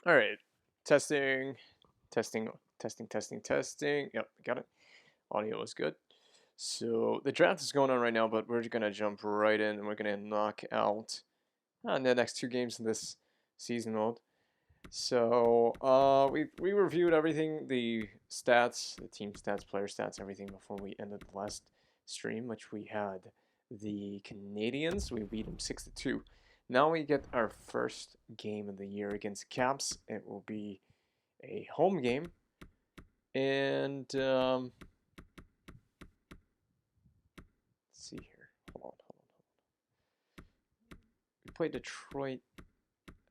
All right. Testing, testing. Yep, got it. Audio is good. So the draft is going on right now, but we're just gonna jump right in and we're gonna knock out the next two games in this season mode. So we reviewed everything, the stats, the team stats, player stats, everything before we ended the last stream, which we had the Canadians. We beat them 6-2. Now we get our first game of the year against Caps. It will be a home game, and let's see here. Hold on. We played Detroit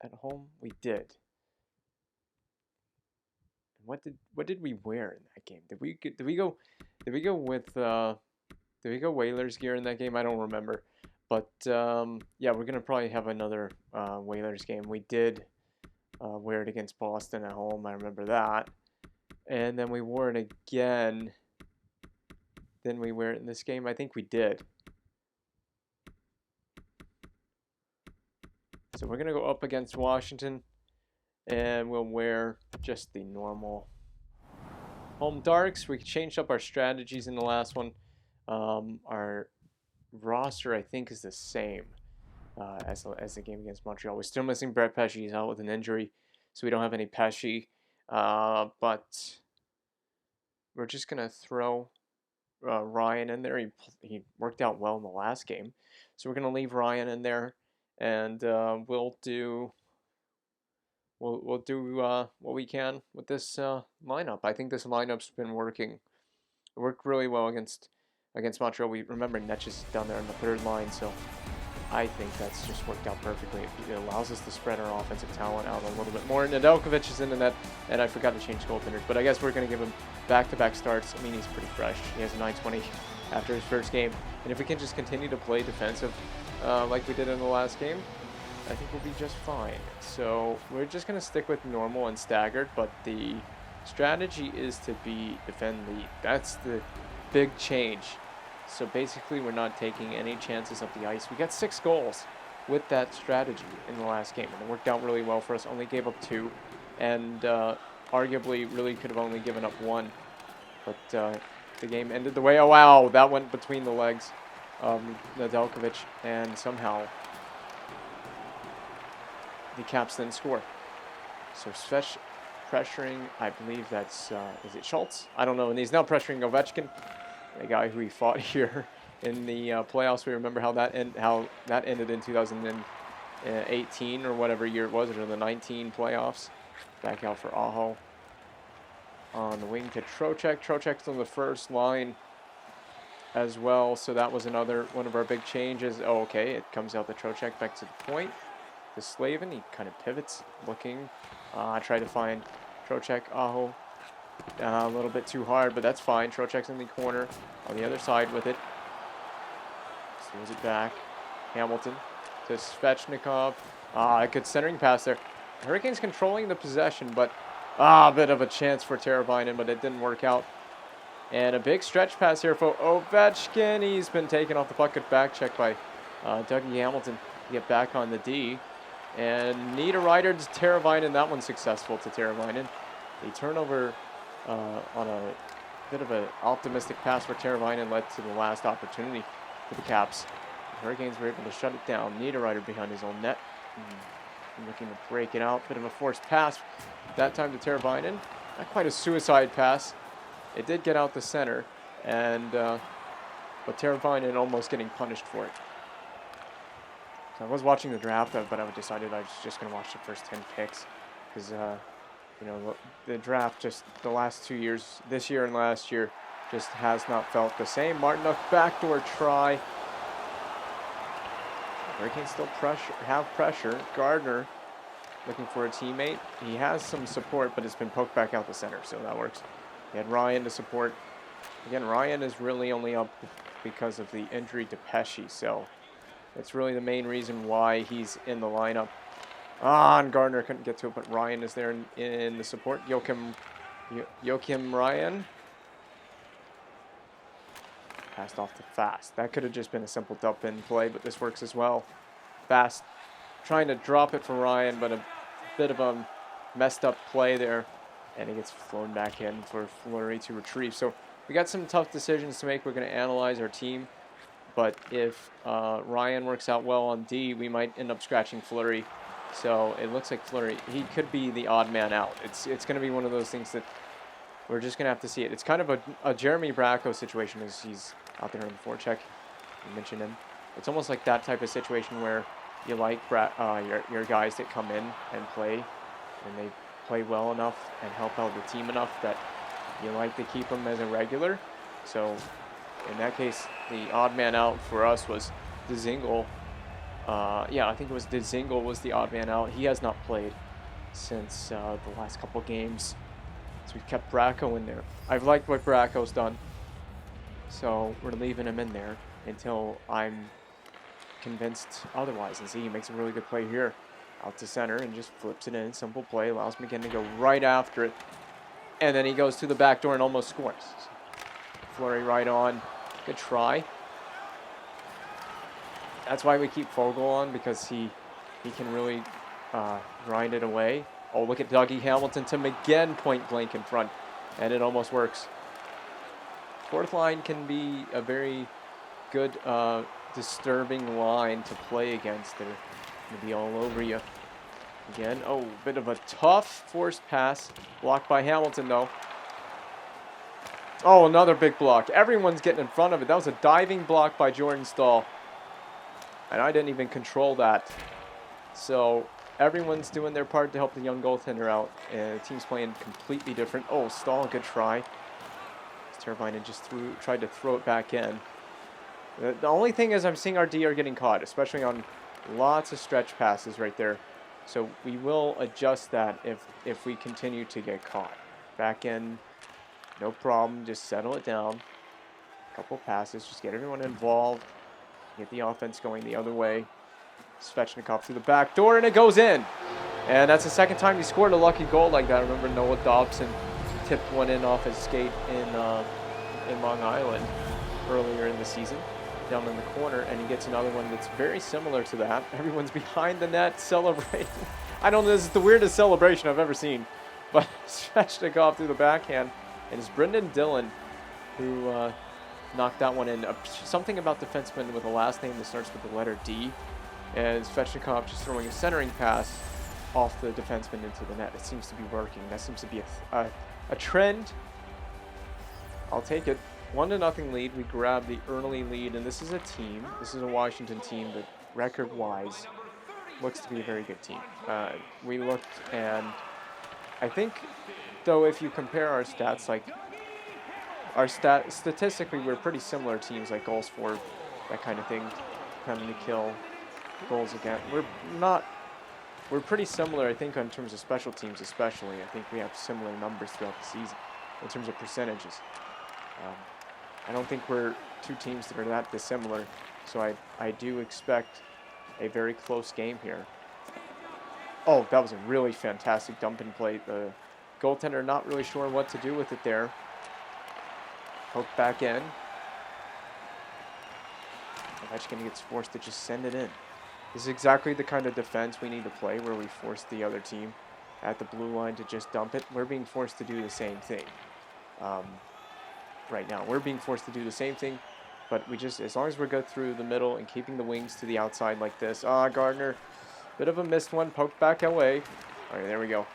at home. We did. What did we wear in that game? Did we go with did we go Whalers gear in that game? I don't remember. But yeah, we're gonna probably have another Whalers game. We did wear it against Boston at home. I remember that. And then we wore it again. Then we wear it in this game. I think we did. So we're gonna go up against Washington, and we'll wear just the normal home darks. We changed up our strategies in the last one. Our roster, I think, is the same as the game against Montreal. We're still missing Brett Pesce. He's out with an injury, so we don't have any Pesce. But we're just gonna throw Ryan in there. He worked out well in the last game, so we're gonna leave Ryan in there, and we'll do what we can with this lineup. I think this lineup's been working. It worked really well against Montreal. We remember Netches down there on the third line, so I think that's just worked out perfectly. It allows us to spread our offensive talent out a little bit more. Nedeljkovic is in the net, and I forgot to change goaltenders, but I guess we're going to give him back-to-back starts. I mean, he's pretty fresh. He has a 920 after his first game, and if we can just continue to play defensive like we did in the last game, I think we'll be just fine. So we're just going to stick with normal and staggered, but the strategy is to defend lead. That's the big change. So basically, we're not taking any chances up the ice. We got 6 goals with that strategy in the last game, and it worked out really well for us. Only gave up 2, and arguably really could have only given up 1. But the game ended the way. Oh wow, that went between the legs of Nedeljkovic, and somehow the Caps didn't score. So Svech pressuring, I believe that's, is it Schultz? I don't know, and he's now pressuring Ovechkin, a guy who he fought here in the playoffs. We remember how that ended in 2018 or whatever year it was, or the 19 playoffs. Back out for Aho. On the wing to Trocheck. Trocheck's on the first line as well, so that was another one of our big changes. Oh, okay, it comes out to Trocheck back to the point. To Slavin, he kind of pivots, looking. I try to find Trocheck, Aho. A little bit too hard, but that's fine. Trocheck's in the corner on the other side with it. Steals it back. Hamilton to Svechnikov. A good centering pass there. Hurricanes controlling the possession, but a bit of a chance for Teravainen, but it didn't work out. And a big stretch pass here for Ovechkin. He's been taken off the puck. Good back check by Dougie Hamilton to get back on the D. And Niederreiter to Teravainen. That one's successful to Teravainen. The turnover on a bit of an optimistic pass for Teravainen led to the last opportunity for the Caps. The Hurricanes were able to shut it down. Niederreiter behind his own net. Looking to break it out. Bit of a forced pass. That time to Teravainen. Not quite a suicide pass. It did get out the center. And but Teravainen almost getting punished for it. So I was watching the draft, but I decided I was just going to watch the first 10 picks. Because, you know, the draft just the last 2 years, this year and last year, just has not felt the same. Martinook backdoor try. Hurricanes still have pressure. Gardner looking for a teammate. He has some support, but it's been poked back out the center, so that works. He had Ryan to support. Again, Ryan is really only up because of the injury to Pesce, so that's really the main reason why he's in the lineup. And Gardner couldn't get to it, but Ryan is there in the support. Joachim Ryan. Passed off to Fast. That could have just been a simple dump-in play, but this works as well. Fast trying to drop it for Ryan, but a bit of a messed up play there, and it gets flown back in for Fleury to retrieve. So we got some tough decisions to make. We're going to analyze our team, but if Ryan works out well on D, we might end up scratching Fleury. So it looks like Fleury, he could be the odd man out. It's going to be one of those things that we're just going to have to see it. It's kind of a Jeremy Bracco situation as he's out there in the forecheck. You mentioned him. It's almost like that type of situation where you like your guys that come in and play, and they play well enough and help out the team enough that you like to keep them as a regular. So in that case, the odd man out for us was Dzingel. Yeah, I think it was Dzingel was the odd man out. He has not played since the last couple games. So we've kept Bracco in there. I've liked what Bracco's done. So we're leaving him in there until I'm convinced otherwise. And see, he makes a really good play here. Out to center and just flips it in. Simple play. Allows McGinn to go right after it. And then he goes to the back door and almost scores. Fleury right on. Good try. That's why we keep Fogle on, because he can really grind it away. Oh, look at Dougie Hamilton to McGinn, point blank in front. And it almost works. Fourth line can be a very good, disturbing line to play against. They're going to be all over you. Again, oh, bit of a tough forced pass. Blocked by Hamilton, though. Oh, another big block. Everyone's getting in front of it. That was a diving block by Jordan Stahl. And I didn't even control that. So everyone's doing their part to help the young goaltender out. And the team's playing completely different. Oh, Stahl, good try. Teravainen just tried to throw it back in. The only thing is I'm seeing our D are getting caught, especially on lots of stretch passes right there. So we will adjust that if we continue to get caught. Back in, no problem. Just settle it down. Couple passes. Just get everyone involved. Get the offense going the other way. Svechnikov through the back door, and it goes in. And that's the second time he scored a lucky goal like that. I remember Noah Dobson tipped one in off his skate in Long Island earlier in the season, down in the corner, and he gets another one that's very similar to that. Everyone's behind the net celebrating. I don't know, this is the weirdest celebration I've ever seen. But Svechnikov through the backhand, and it's Brendan Dillon who knocked that one in. Something about defensemen with a last name that starts with the letter D, and Svechnikov just throwing a centering pass off the defenseman into the net. It seems to be working. That seems to be a trend. I'll take it. 1-0 lead. We grab the early lead, and this is a team. This is a Washington team that, record-wise, looks to be a very good team. We looked, and I think, though, if you compare our stats, like statistically, we're pretty similar teams, like goals for, that kind of thing, penalty to kill, goals against. We're pretty similar, I think, in terms of special teams, especially. I think we have similar numbers throughout the season in terms of percentages. I don't think we're two teams that are that dissimilar, so I do expect a very close game here. Oh, that was a really fantastic dump and play. The goaltender not really sure what to do with it there. Poked back in. Ovechkin gets forced to just send it in. This is exactly the kind of defense we need to play, where we force the other team at the blue line to just dump it. We're being forced to do the same thing. Right now, we're being forced to do the same thing, but we just, as long as we go through the middle and keeping the wings to the outside like this. Gardner, bit of a missed one, poked back away. All right, there we go.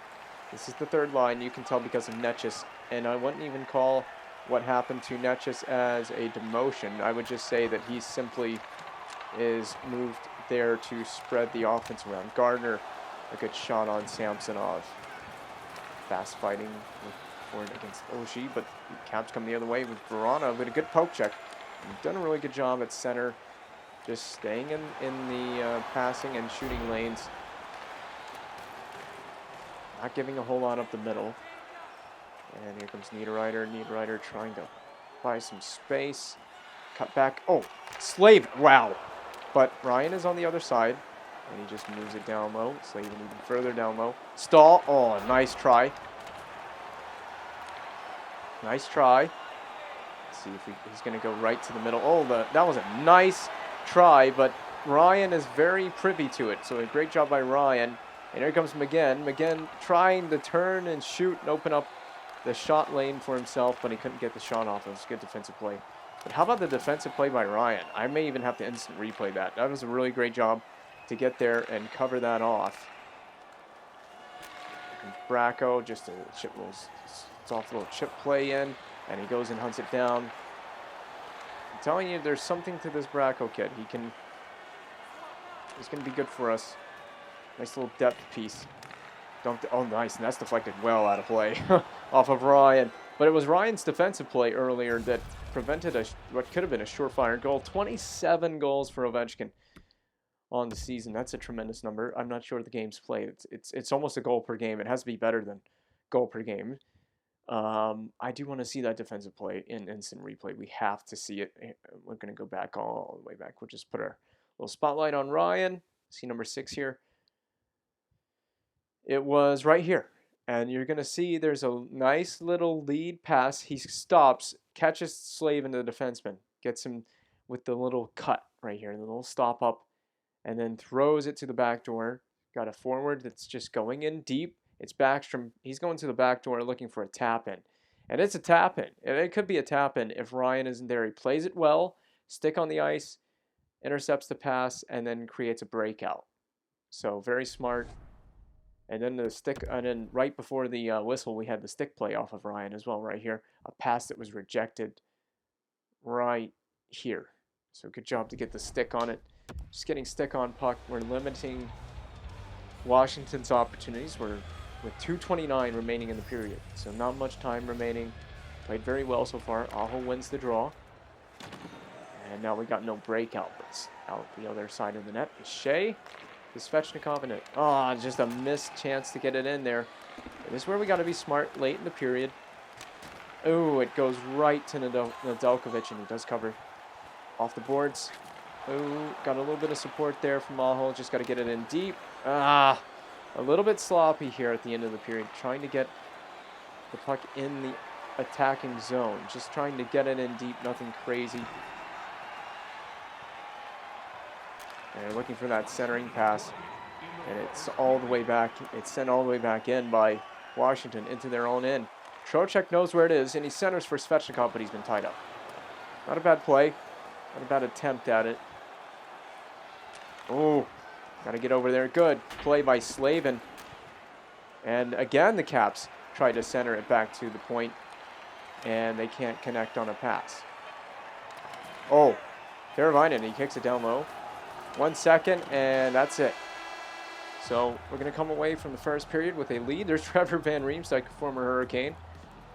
This is the third line. You can tell because of Netchis, and I wouldn't even call what happened to Netchis as a demotion. I would just say that he simply is moved there to spread the offense around. Gardner, a good shot on Samsonov. Fast fighting for it against Oshie, but Caps come the other way with Verona with a good poke check. You've done a really good job at center, just staying in the passing and shooting lanes. Not giving a whole lot up the middle. And here comes Niederreiter. Niederreiter trying to buy some space. Cut back. Oh, Slave. Wow. But Ryan is on the other side, and he just moves it down low. Slave even further down low. Stahl. Oh, nice try. Nice try. Let's see if he's going to go right to the middle. Oh, that was a nice try, but Ryan is very privy to it. So a great job by Ryan, And here comes McGinn. McGinn trying to turn and shoot and open up the shot lane for himself, but he couldn't get the shot off. It was a good defensive play. But how about the defensive play by Ryan? I may even have to instant replay that. That was a really great job to get there and cover that off. And Bracco, just a chip rolls, soft little chip play in, and he goes and hunts it down. I'm telling you, there's something to this Bracco kid. He's going to be good for us. Nice little depth piece. Oh, nice, and that's deflected well out of play off of Ryan. But it was Ryan's defensive play earlier that prevented what could have been a surefire goal. 27 goals for Ovechkin on the season. That's a tremendous number. I'm not sure the game's played. It's almost a goal per game. It has to be better than goal per game. I do want to see that defensive play in instant replay. We have to see it. We're going to go back all the way back. We'll just put our little spotlight on Ryan. See number 6 here. It was right here. And you're going to see there's a nice little lead pass. He stops, catches Slavin, the defenseman, gets him with the little cut right here, the little stop up, and then throws it to the back door. Got a forward that's just going in deep. It's Backstrom. He's going to the back door looking for a tap in. And it's a tap in. And it could be a tap in if Ryan isn't there. He plays it well, stick on the ice, intercepts the pass, and then creates a breakout. So very smart. And then the stick, and then right before the whistle, we had the stick play off of Ryan as well, right here. A pass that was rejected right here. So good job to get the stick on it. Just getting stick on puck. We're limiting Washington's opportunities. We're with 2:29 remaining in the period, so not much time remaining. Played very well so far. Aho wins the draw. And now we got no breakout, but it's out the other side of the net. Shea. Svechnikov in it. Oh, just a missed chance to get it in there. This is where we got to be smart late in the period. Oh, it goes right to Nedeljkovic, and he does cover off the boards. Oh, got a little bit of support there from Aho. Just got to get it in deep. A little bit sloppy here at the end of the period. Trying to get the puck in the attacking zone. Just trying to get it in deep. Nothing crazy. And looking for that centering pass, and it's all the way back. It's sent all the way back in by Washington into their own end. Trocheck knows where it is, and he centers for Svechnikov, but he's been tied up. Not a bad play, not a bad attempt at it. Oh, got to get over there. Good play by Slavin. And again, the Caps try to center it back to the point, and they can't connect on a pass. Oh, Teravainen, he kicks it down low. 1 second, and that's it. So we're going to come away from the first period with a lead. There's Trevor Van Riemsdyk, former Hurricane.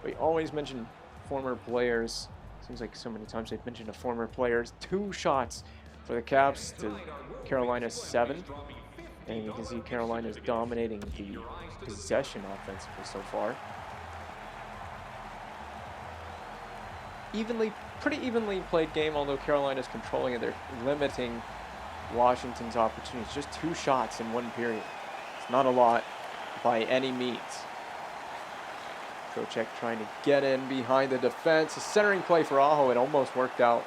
We always mention former players. Seems like so many times they've mentioned a former player. 2 shots for the Caps to Carolina's 7. And you can see Carolina's dominating the possession offensively so far. Pretty evenly played game, although Carolina's controlling it. They're limiting Washington's opportunities. Just 2 shots in 1 period. It's not a lot by any means. Trocheck trying to get in behind the defense. A centering play for Aho. It almost worked out.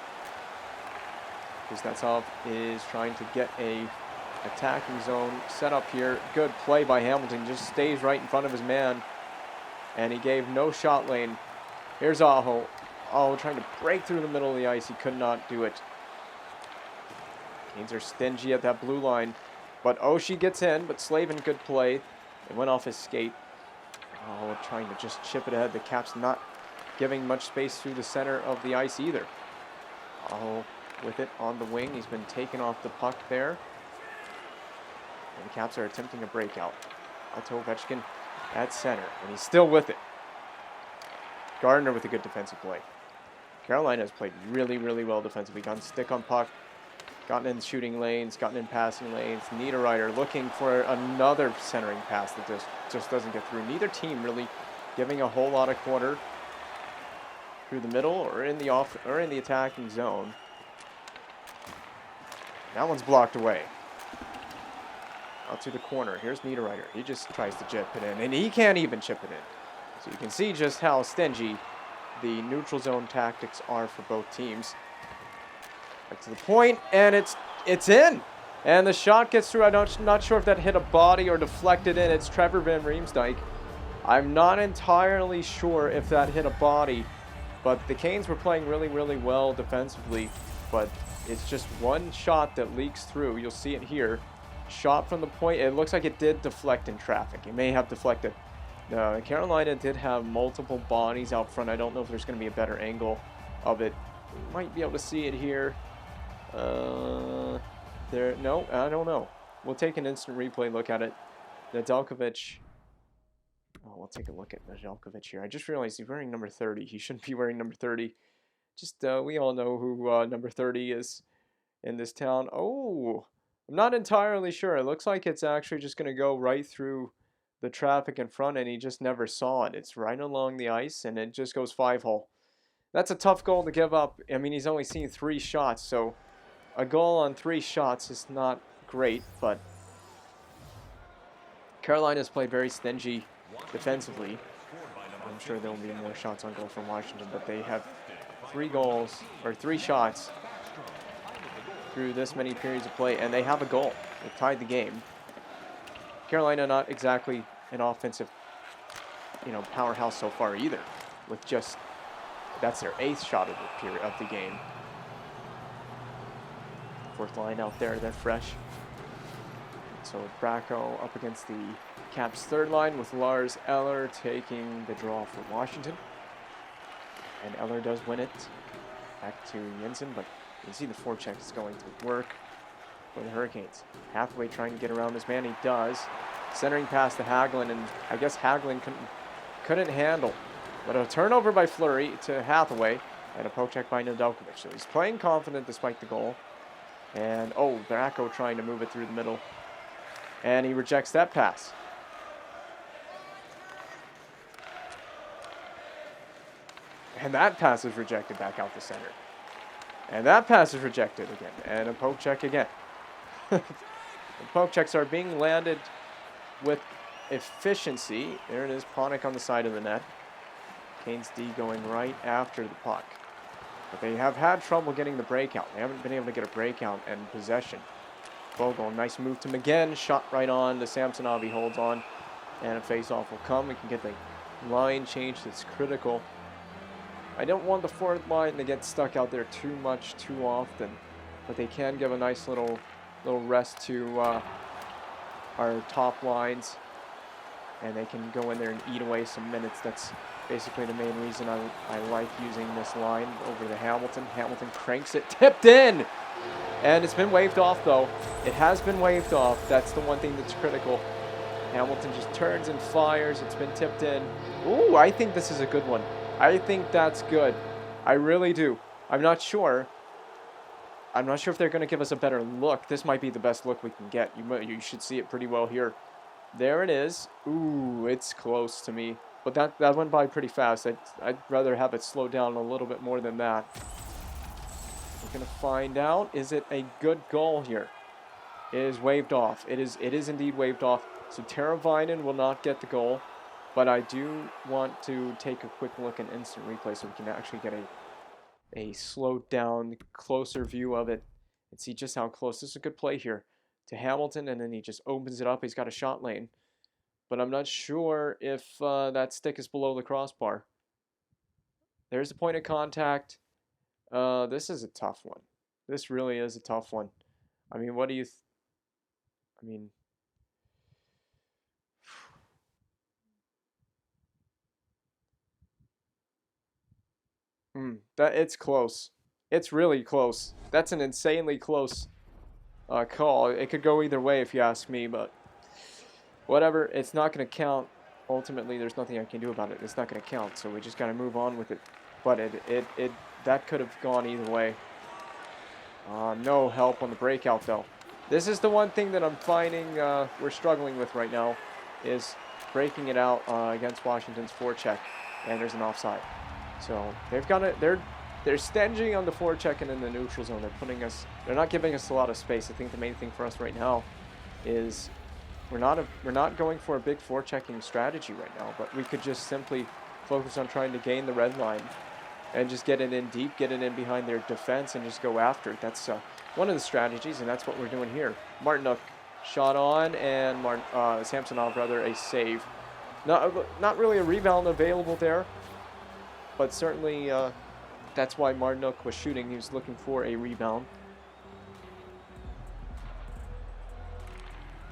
Kuznetsov is trying to get a attacking zone set up here. Good play by Hamilton. Just stays right in front of his man. And he gave no shot lane. Here's Aho. Aho trying to break through the middle of the ice. He could not do it. Canes are stingy at that blue line. But Oshie gets in, but Slavin, good play. It went off his skate. Oh, trying to just chip it ahead. The Caps not giving much space through the center of the ice either. Oh, with it on the wing. He's been taken off the puck there. And the Caps are attempting a breakout. Otto Ovechkin at center, and he's still with it. Gardner with a good defensive play. Carolina has played really, really well defensively. Gotten stick on puck. Gotten in shooting lanes, gotten in passing lanes. Niederreiter looking for another centering pass that just doesn't get through. Neither team really giving a whole lot of quarter through the middle or in the attacking zone. That one's blocked away. Out to the corner. Here's Niederreiter. He just tries to chip it in, and he can't even chip it in. So you can see just how stingy the neutral zone tactics are for both teams. Back to the point, and it's in. And the shot gets through. I'm not sure if that hit a body or deflected in. It's Trevor Van Riemsdyk. I'm not entirely sure if that hit a body, but the Canes were playing really, really well defensively. But it's just one shot that leaks through. You'll see it here. Shot from the point. It looks like it did deflect in traffic. It may have deflected. Carolina did have multiple bodies out front. I don't know if there's going to be a better angle of it. You might be able to see it here. No, I don't know. We'll take an instant replay look at it. Nedeljkovic. Oh, we'll take a look at Nedeljkovic here. I just realized he's wearing number 30. He shouldn't be wearing number 30. Just, we all know who number 30 is in this town. Oh, I'm not entirely sure. It looks like it's actually just going to go right through the traffic in front, and he just never saw it. It's right along the ice, and it just goes 5-hole. That's a tough goal to give up. I mean, he's only seen 3 shots, so a goal on 3 shots is not great, but Carolina's played very stingy defensively. I'm sure there will be more shots on goal from Washington, but they have 3 goals, or 3 shots through this many periods of play, and they have a goal. They tied the game. Carolina not exactly an offensive, powerhouse so far either, with just, that's their 8th shot of the game. 4th line out there, they're fresh. So Bracco up against the Caps' 3rd line with Lars Eller taking the draw for Washington. And Eller does win it back to Jensen, but you can see the forecheck is going to work for the Hurricanes. Hathaway trying to get around this man, he does. Centering pass to Hagelin, and I guess Hagelin couldn't handle. But a turnover by Fleury to Hathaway, and a poke check by Nedeljkovic. So he's playing confident despite the goal. And, Bracco trying to move it through the middle. And he rejects that pass. And that pass is rejected back out the center. And that pass is rejected again. And a poke check again. The poke checks are being landed with efficiency. There it is, Panik on the side of the net. Canes D going right after the puck. But they have had trouble getting the breakout. They haven't been able to get a breakout and possession. Vogel, nice move to McGinn. Shot right on to Samsonov. He holds on. And a face-off will come. We can get the line change that's critical. I don't want the 4th line to get stuck out there too much, too often. But they can give a nice little rest to our top lines. And they can go in there and eat away some minutes. That's basically the main reason I like using this line over the Hamilton. Hamilton cranks it, tipped in! And it's been waved off, though. It has been waved off. That's the one thing that's critical. Hamilton just turns and fires. It's been tipped in. Ooh, I think this is a good one. I think that's good. I really do. I'm not sure. I'm not sure if they're going to give us a better look. This might be the best look we can get. You should see it pretty well here. There it is. Ooh, it's close to me. But that went by pretty fast. I'd rather have it slow down a little bit more than that. We're going to find out. Is it a good goal here? It is waved off. It is indeed waved off. So Teravainen will not get the goal. But I do want to take a quick look in instant replay so we can actually get a slowed down, closer view of it and see just how close. This is a good play here to Hamilton, and then he just opens it up. He's got a shot lane. But I'm not sure if that stick is below the crossbar. There's the point of contact. This is a tough one. This really is a tough one. I mean, what do you... It's close. It's really close. That's an insanely close call. It could go either way if you ask me, but whatever. It's not going to count. Ultimately, there's nothing I can do about it. It's not going to count, so we just got to move on with it. But that could have gone either way. No help on the breakout, though. This is the one thing that I'm finding we're struggling with right now, is breaking it out against Washington's forecheck, and there's an offside. So they've got it. They're stinging on the forecheck and in the neutral zone. They're not giving us a lot of space. I think the main thing for us right now is we're not going for a big forechecking strategy right now, but we could just simply focus on trying to gain the red line and just get it in deep, get it in behind their defense, and just go after it. That's one of the strategies, and that's what we're doing here. Martinuk shot on, and Samsonov, rather, a save. Not really a rebound available there, but certainly that's why Martinuk was shooting. He was looking for a rebound.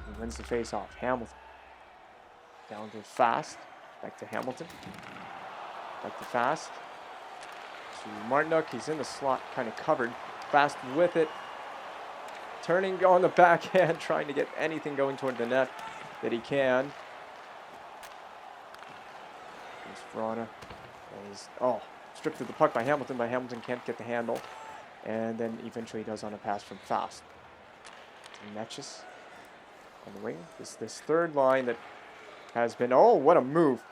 He wins the face-off. Hamilton. Down to Fast. Back to Hamilton. Back to Fast. To Martinuk. He's in the slot, kind of covered. Fast with it. Turning on the backhand, trying to get anything going toward the net that he can. There's Verona. He's, stripped of the puck by Hamilton, but Hamilton can't get the handle. And then eventually he does on a pass from Fast. To Netchis on the wing. This third line that has been, what a move.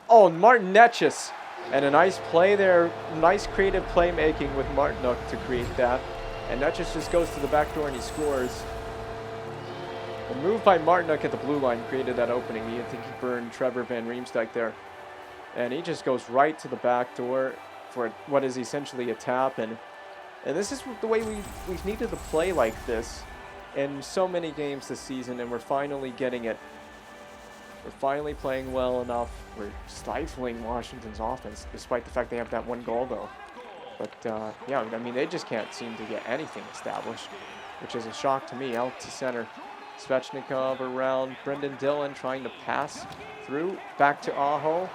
Oh, Martin Netchis. And a nice play there, nice creative playmaking with Martinuk to create that. And Netchis just goes to the back door and he scores. The move by Martinuk at the blue line created that opening. I think he burned Trevor Van Riemsdyk there. And he just goes right to the back door for what is essentially a tap. And this is the way we've needed to play like this in so many games this season, and we're finally getting it. We're finally playing well enough. We're stifling Washington's offense, despite the fact they have that one goal, though. But, yeah, I mean, they just can't seem to get anything established, which is a shock to me. Out to center. Svechnikov around Brendan Dillon, trying to pass through. Back to Aho.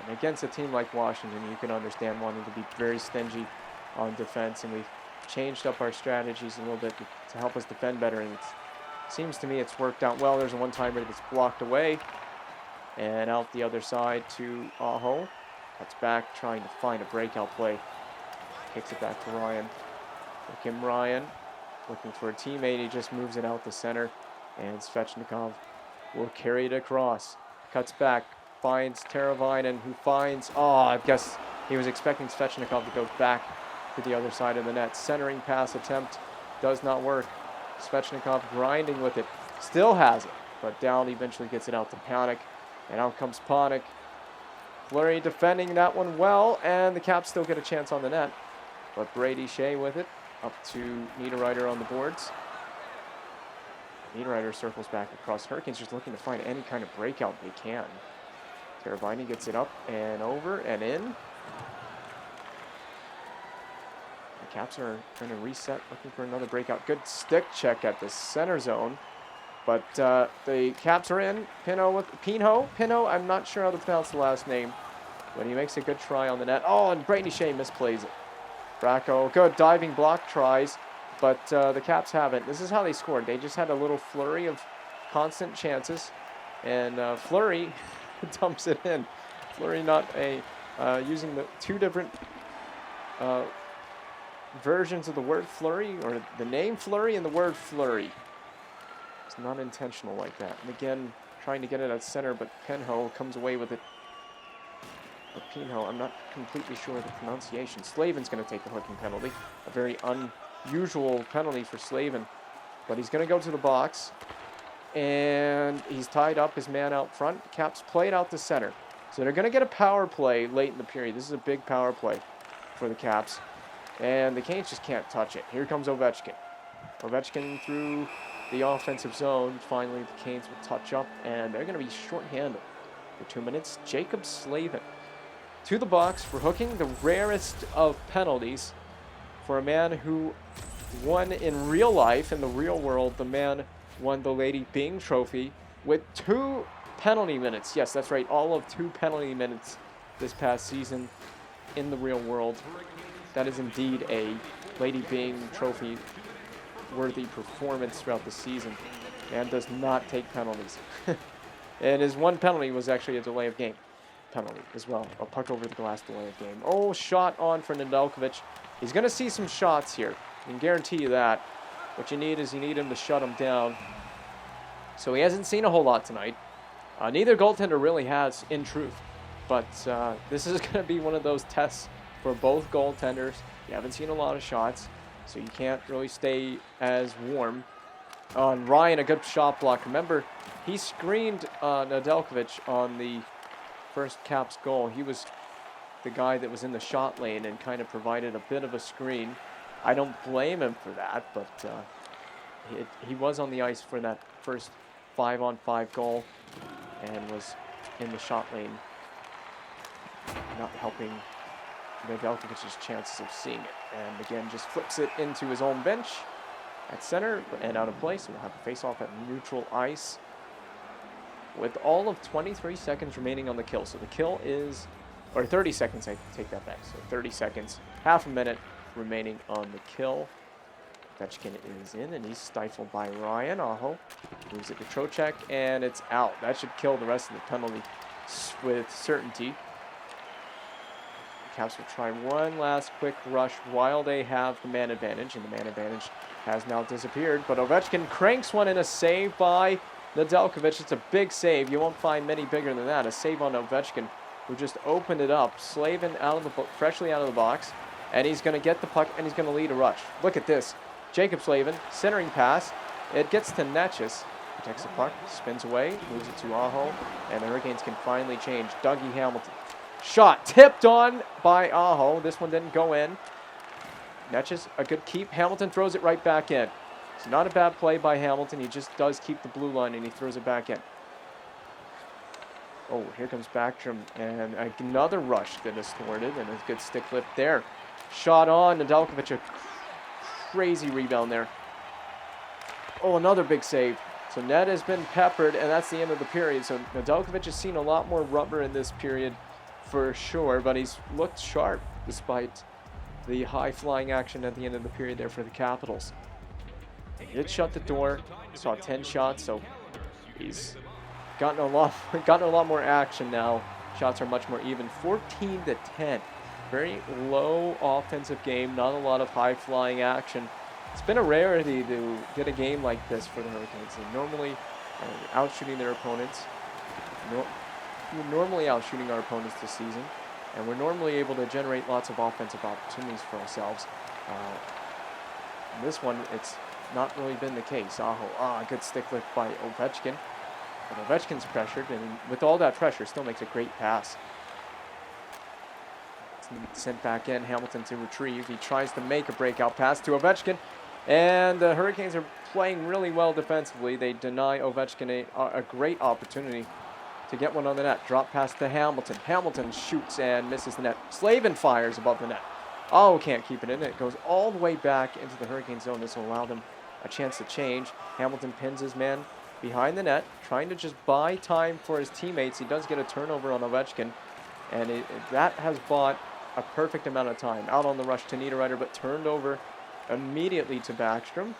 And against a team like Washington, you can understand wanting to be very stingy on defense, and we've changed up our strategies a little bit to help us defend better, and it seems to me it's worked out well. There's a one-timer that's blocked away, and out the other side to Aho. Cuts back, trying to find a breakout play. Kicks it back to Ryan. Kim Ryan, looking for a teammate. He just moves it out the center, and Svechnikov will carry it across. Cuts back, finds Teravainen, who finds, I guess he was expecting Svechnikov to go back to the other side of the net. Centering pass attempt does not work. Svechnikov grinding with it, still has it, but down eventually gets it out to Panik, and out comes Panik. Fleury defending that one well, and the Caps still get a chance on the net, but Brady Shea with it, up to Niederreiter on the boards. Niederreiter circles back across. Hurricanes just looking to find any kind of breakout they can. Teravainen gets it up and over and in. The Caps are trying to reset, looking for another breakout. Good stick check at the center zone. But the Caps are in. Pinho, I'm not sure how to pronounce the last name. But he makes a good try on the net. And Brady Shea misplays it. Bracco, good diving block tries. But the Caps haven't. This is how they scored. They just had a little flurry of constant chances. And Fleury dumps it in. Fleury not using the two different versions of the word flurry, or the name flurry and the word flurry. It's not intentional like that. And again, trying to get it at center, but Pinho comes away with it. Or Pinho, I'm not completely sure of the pronunciation. Slavin's going to take the hooking penalty. A very unusual penalty for Slavin. But he's going to go to the box. And he's tied up his man out front. Caps play it out to center. So they're going to get a power play late in the period. This is a big power play for the Caps. And the Canes just can't touch it. Here comes Ovechkin. Ovechkin through the offensive zone. Finally, the Canes will touch up, and they're going to be shorthanded for 2 minutes. Jacob Slavin to the box for hooking, the rarest of penalties for a man who won in real life, in the real world. The man won the Lady Byng Trophy with 2 penalty minutes. Yes, that's right, all of 2 penalty minutes this past season in the real world. That is indeed a Lady Byng Trophy worthy performance throughout the season, and does not take penalties. And his one penalty was actually a delay of game penalty as well. A puck over the glass delay of game. Shot on for Nedeljkovic. He's going to see some shots here. I can guarantee you that. What you need is you need him to shut him down. So he hasn't seen a whole lot tonight. Neither goaltender really has, in truth. But this is going to be one of those tests for both goaltenders. You haven't seen a lot of shots. so you can't really stay as warm. On Ryan, a good shot block. Remember, he screened Nedeljkovic on the first Caps goal. He was the guy that was in the shot lane and kind of provided a bit of a screen. I don't blame him for that, but he was on the ice for that first 5-on-5 goal and was in the shot lane, not helping Nedeljkovic's chances of seeing it. And again, just flips it into his own bench at center and out of play. So we'll have a face-off at neutral ice with all of 23 seconds remaining on the kill. So the kill is, or 30 seconds, I take that back. So 30 seconds, half a minute remaining on the kill. Ovechkin is in, and he's stifled by Ryan. Aho moves it to Trocheck, and it's out. That should kill the rest of the penalty with certainty. The Caps will try one last quick rush while they have the man advantage, and the man advantage has now disappeared. But Ovechkin cranks one in, a save by Nedeljkovic. It's a big save. You won't find many bigger than that. A save on Ovechkin, who just opened it up. Slavin freshly out of the box, and he's going to get the puck, and he's going to lead a rush. Look at this. Jacob Slavin, centering pass. It gets to Netchis. Protects the puck, spins away, moves it to Aho, and the Hurricanes can finally change. Dougie Hamilton. Shot tipped on by Aho. This one didn't go in. Netchis, a good keep. Hamilton throws it right back in. It's not a bad play by Hamilton. He just does keep the blue line, and he throws it back in. Oh, here comes Backstrom, and another rush that is thwarted, and a good stick lift there. Shot on Nedeljkovic, a crazy rebound there. Oh, another big save. So Ned has been peppered, and that's the end of the period. So Nedeljkovic has seen a lot more rubber in this period for sure, but he's looked sharp despite the high-flying action at the end of the period there for the Capitals. He did shut the door, saw 10 shots, so he's gotten a lot more action now. Shots are much more even. 14-10. Very low offensive game, not a lot of high-flying action. It's been a rarity to get a game like this for the Hurricanes. They normally are out-shooting their opponents. We're normally out-shooting our opponents this season, and we're normally able to generate lots of offensive opportunities for ourselves. In this one, it's not really been the case. Aho, good stick lift by Ovechkin. But Ovechkin's pressured, and with all that pressure, still makes a great pass. It's sent back in, Hamilton to retrieve. He tries to make a breakout pass to Ovechkin, and the Hurricanes are playing really well defensively. They deny Ovechkin a great opportunity to get one on the net. Drop pass to Hamilton. Hamilton shoots and misses the net. Slavin fires above the net. Oh, can't keep it in. It goes all the way back into the Hurricane zone. This will allow them a chance to change. Hamilton pins his man behind the net, trying to just buy time for his teammates. He does get a turnover on Ovechkin, and that has bought a perfect amount of time. Out on the rush to Niederreiter, but turned over immediately to Backstrom.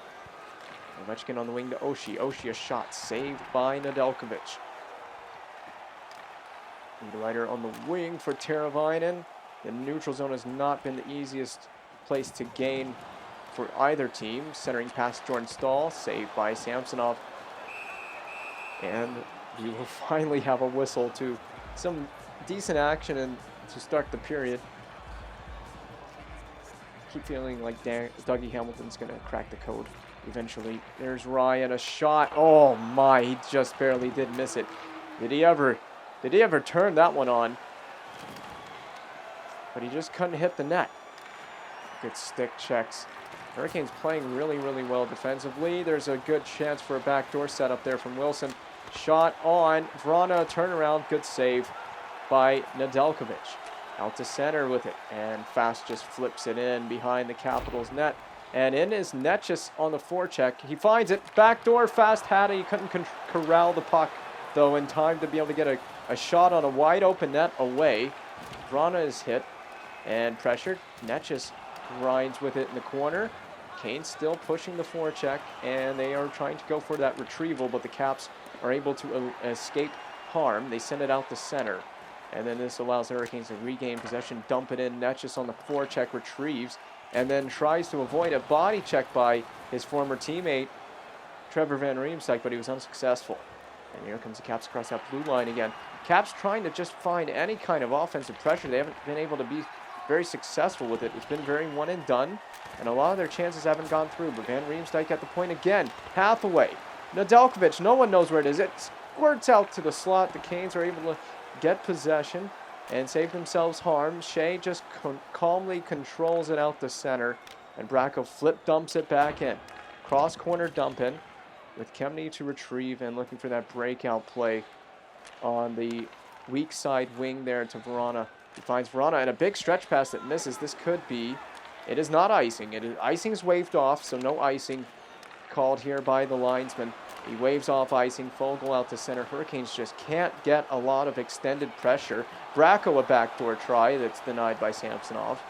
Ovechkin on the wing to Oshie. Oshie, a shot saved by Nedeljkovic. Niederreiter on the wing for Teravainen. The neutral zone has not been the easiest place to gain for either team. Centering past Jordan Staal, saved by Samsonov. And we will finally have a whistle to some decent action and to start the period. Keep feeling like Dougie Hamilton's going to crack the code eventually. There's Ryan, a shot. Oh my, he just barely did miss it. Did he ever turn that one on? But he just couldn't hit the net. Good stick checks. Hurricanes playing really, really well defensively. There's a good chance for a backdoor setup there from Wilson. Shot on. Vrana, turnaround. Good save by Nedeljkovic. Out to center with it. And Fast just flips it in behind the Capitals net. And in is Netchis on the forecheck. He finds it. Backdoor. Fast had it. He couldn't corral the puck, though, in time to be able to get a shot on a wide open net away. Vrana is hit and pressured. Netchis grinds with it in the corner. Kane still pushing the forecheck, and they are trying to go for that retrieval, but the Caps are able to escape harm. They send it out to center, and then this allows the Hurricanes to regain possession, dump it in. Netchis on the forecheck retrieves, and then tries to avoid a body check by his former teammate, Trevor Van Riemsdyk, but he was unsuccessful. And here comes the Caps across that blue line again. Caps trying to just find any kind of offensive pressure. They haven't been able to be very successful with it. It's been very one and done, and a lot of their chances haven't gone through. But Van Riemsdyk at the point again. Hathaway, Nedeljkovic, no one knows where it is. It squirts out to the slot. The Canes are able to get possession and save themselves harm. Shea just calmly controls it out the center, and Bracco flip dumps it back in. Cross corner dump in with Kemney to retrieve and looking for that breakout play on the weak side wing there to Verana. He finds Verana and a big stretch pass that misses. This could be, it is not icing. Icing is waved off, so no icing called here by the linesman. He waves off icing. Fogle out to center. Hurricanes just can't get a lot of extended pressure. Bracco a backdoor try that's denied by Samsonov.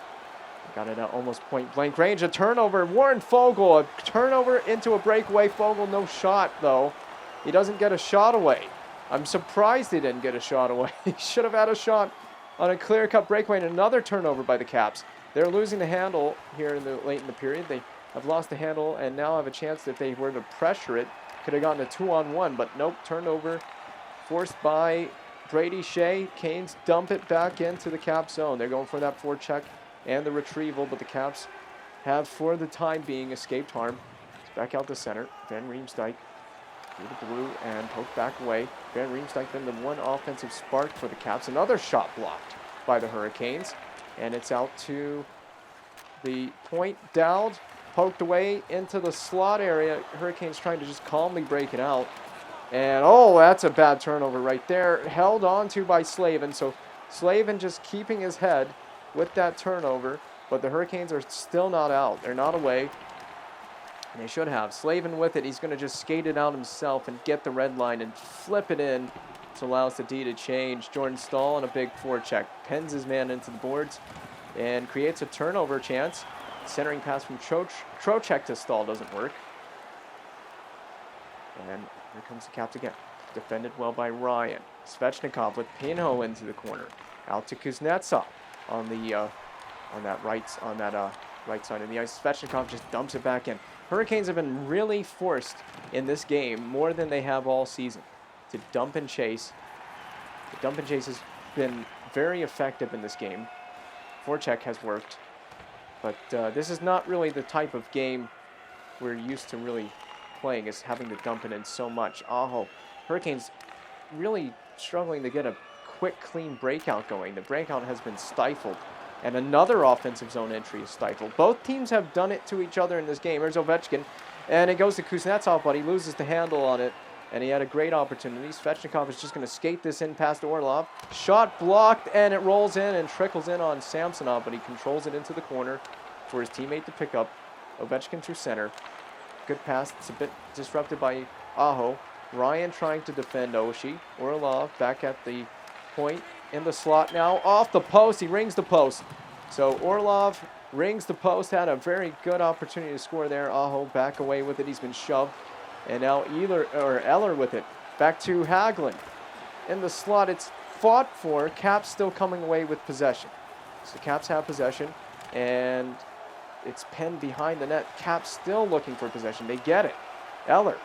Got it at almost point blank range. A turnover. Warren Fogle, a turnover into a breakaway. Fogle no shot though. He doesn't get a shot away. I'm surprised he didn't get a shot away. He should have had a shot on a clear-cut breakaway, and another turnover by the Caps. They're losing the handle here late in the period. They have lost the handle and now have a chance that if they were to pressure it, could have gotten a 2-on-1, but nope, turnover forced by Brady Shea. Canes dump it back into the Cap zone. They're going for that forecheck and the retrieval, but the Caps have, for the time being, escaped harm. It's back out the center. Van Riemsdyk through the blue and poked back away. Van Riemsdyk been the one offensive spark for the Caps. Another shot blocked by the Hurricanes, and it's out to the point. Dowd poked away into the slot area. Hurricanes trying to just calmly break it out. And oh, that's a bad turnover right there. Held on to by Slavin. So Slavin just keeping his head with that turnover. But the Hurricanes are still not out. They're not away. And they should have. Slavin with it. He's going to just skate it out himself and get the red line and flip it in to allow the D to change. Jordan Stahl on a big forecheck. Pens his man into the boards and creates a turnover chance. Centering pass from Trocheck to Stahl doesn't work. And here comes the Caps again. Defended well by Ryan. Svechnikov with Pinho into the corner. Out to Kuznetsov on the right side of the ice. Svechnikov just dumps it back in. Hurricanes have been really forced in this game more than they have all season to dump and chase. The dump and chase has been very effective in this game. Forecheck has worked. But this is not really the type of game we're used to really playing, is having to dump it in so much. Aho. Hurricanes really struggling to get a quick, clean breakout going. The breakout has been stifled. And another offensive zone entry is stifled. Both teams have done it to each other in this game. Here's Ovechkin. And it goes to Kuznetsov, but he loses the handle on it. And he had a great opportunity. Svechnikov is just going to skate this in past Orlov. Shot blocked, and it rolls in and trickles in on Samsonov, but he controls it into the corner for his teammate to pick up. Ovechkin through center. Good pass. It's a bit disrupted by Aho. Ryan trying to defend Oshie. Orlov back at the point. In the slot now. Off the post. He rings the post. So Orlov rings the post. Had a very good opportunity to score there. Aho back away with it. He's been shoved. And now Eller with it. Back to Hagelin. In the slot, it's fought for. Caps still coming away with possession. So Caps have possession. And it's penned behind the net. Caps still looking for possession. They get it. Eller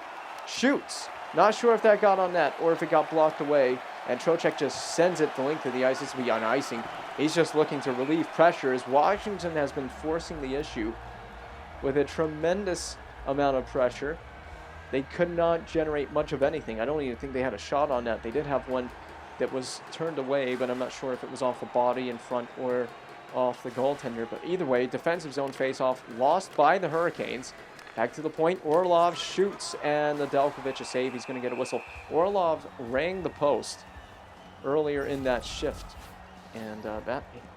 shoots. Not sure if that got on net or if it got blocked away. And Trocheck just sends it the length of the ice. This will be on icing. He's just looking to relieve pressure as Washington has been forcing the issue with a tremendous amount of pressure. They could not generate much of anything. I don't even think they had a shot on net. They did have one that was turned away, but I'm not sure if it was off the body in front or off the goaltender. But either way, defensive zone face-off lost by the Hurricanes. Back to the point. Orlov shoots, and Nedeljkovic a save. He's going to get a whistle. Orlov rang the post earlier in that shift. And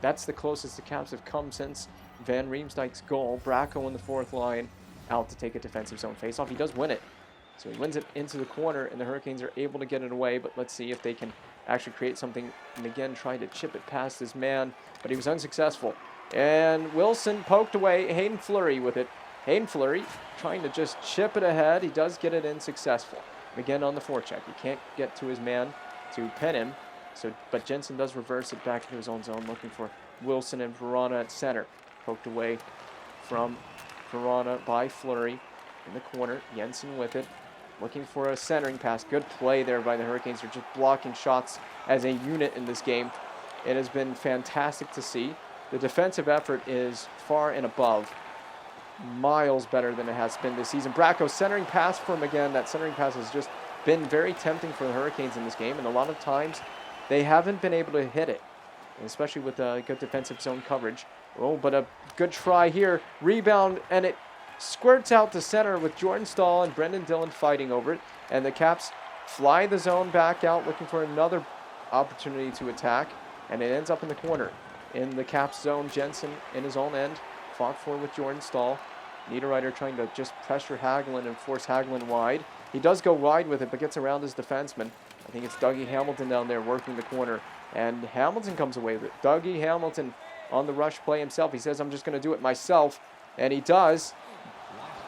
that's the closest the Caps have come since Van Riemsdyk's goal. Bracco in the fourth line out to take a defensive zone face-off. He does win it. So he wins it into the corner, and the Hurricanes are able to get it away. But let's see if they can actually create something. And again, trying to chip it past his man, but he was unsuccessful. And Wilson poked away. Hayden Fleury with it. Hayden Fleury trying to just chip it ahead. He does get it in successful. Again on the forecheck. He can't get to his man to pen him. But Jensen does reverse it back into his own zone, looking for Wilson and Verana at center. Poked away from Verana by Fleury in the corner. Jensen with it. Looking for a centering pass. Good play there by the Hurricanes. They're just blocking shots as a unit in this game. It has been fantastic to see. the defensive effort is far and above, miles better than it has been this season. Bracco centering pass for him again. That centering pass has just been very tempting for the Hurricanes in this game, and a lot of times they haven't been able to hit it, especially with good defensive zone coverage. Oh, but a good try here. Rebound, and it squirts out to center with Jordan Stahl and Brendan Dillon fighting over it, and the Caps fly the zone back out looking for another opportunity to attack, and it ends up in the corner. In the Caps zone, Jensen in his own end, fought for with Jordan Stahl. Niederreiter trying to just pressure Hagelin and force Hagelin wide. He does go wide with it, but gets around his defenseman. I think it's Dougie Hamilton down there working the corner, and Hamilton comes away with it. Dougie Hamilton on the rush play himself. He says, I'm just going to do it myself, and he does.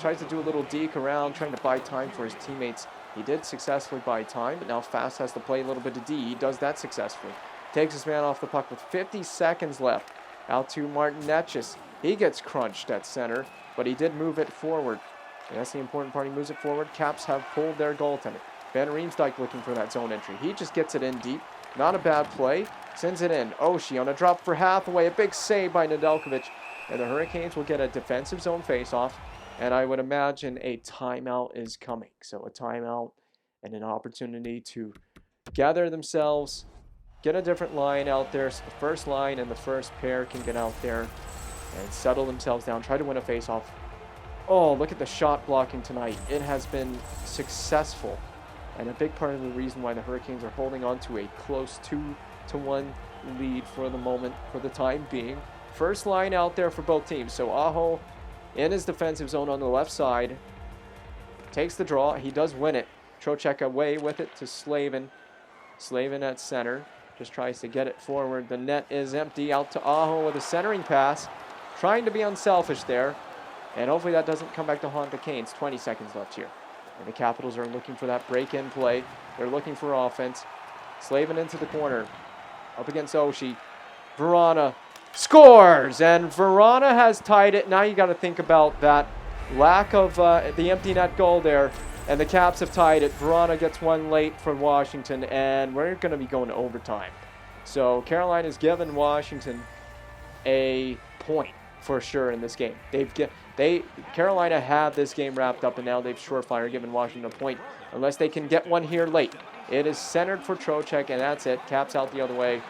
Tries to do a little deke around, trying to buy time for his teammates. He did successfully buy time, but now Fast has to play a little bit of D. He does that successfully. Takes his man off the puck with 50 seconds left. Out to Martin Netchis. He gets crunched at center, but he did move it forward. And that's the important part. He moves it forward. Caps have pulled their goaltender. Van Riemsdyk looking for that zone entry. He just gets it in deep. Not a bad play. Sends it in. Oshie on a drop for Hathaway. A big save by Nedeljkovic. And the Hurricanes will get a defensive zone faceoff. And I would imagine a timeout is coming. So a timeout and an opportunity to gather themselves, get a different line out there. So the first line and the first pair can get out there and settle themselves down. Try to win a faceoff. Oh, look at the shot blocking tonight. It has been successful. And a big part of the reason why the Hurricanes are holding on to a close 2-1 lead for the moment, for the time being. First line out there for both teams. So Aho in his defensive zone on the left side. Takes the draw. He does win it. Trocheck away with it to Slavin. Slavin at center. Just tries to get it forward. The net is empty. Out to Aho with a centering pass. Trying to be unselfish there. And hopefully that doesn't come back to haunt the Canes. 20 seconds left here. And the Capitals are looking for that break-in play. They're looking for offense. Slavin into the corner. Up against Oshie. Verana scores! And Verana has tied it. Now you got to think about that lack of the empty net goal there. And the Caps have tied it. Verana gets one late for Washington. And we're going to be going to overtime. So Carolina's given Washington a point for sure in this game. Carolina had this game wrapped up, and now they've surefire given Washington a point unless they can get one here late. It is centered for Trocheck, and that's it. Caps out the other way,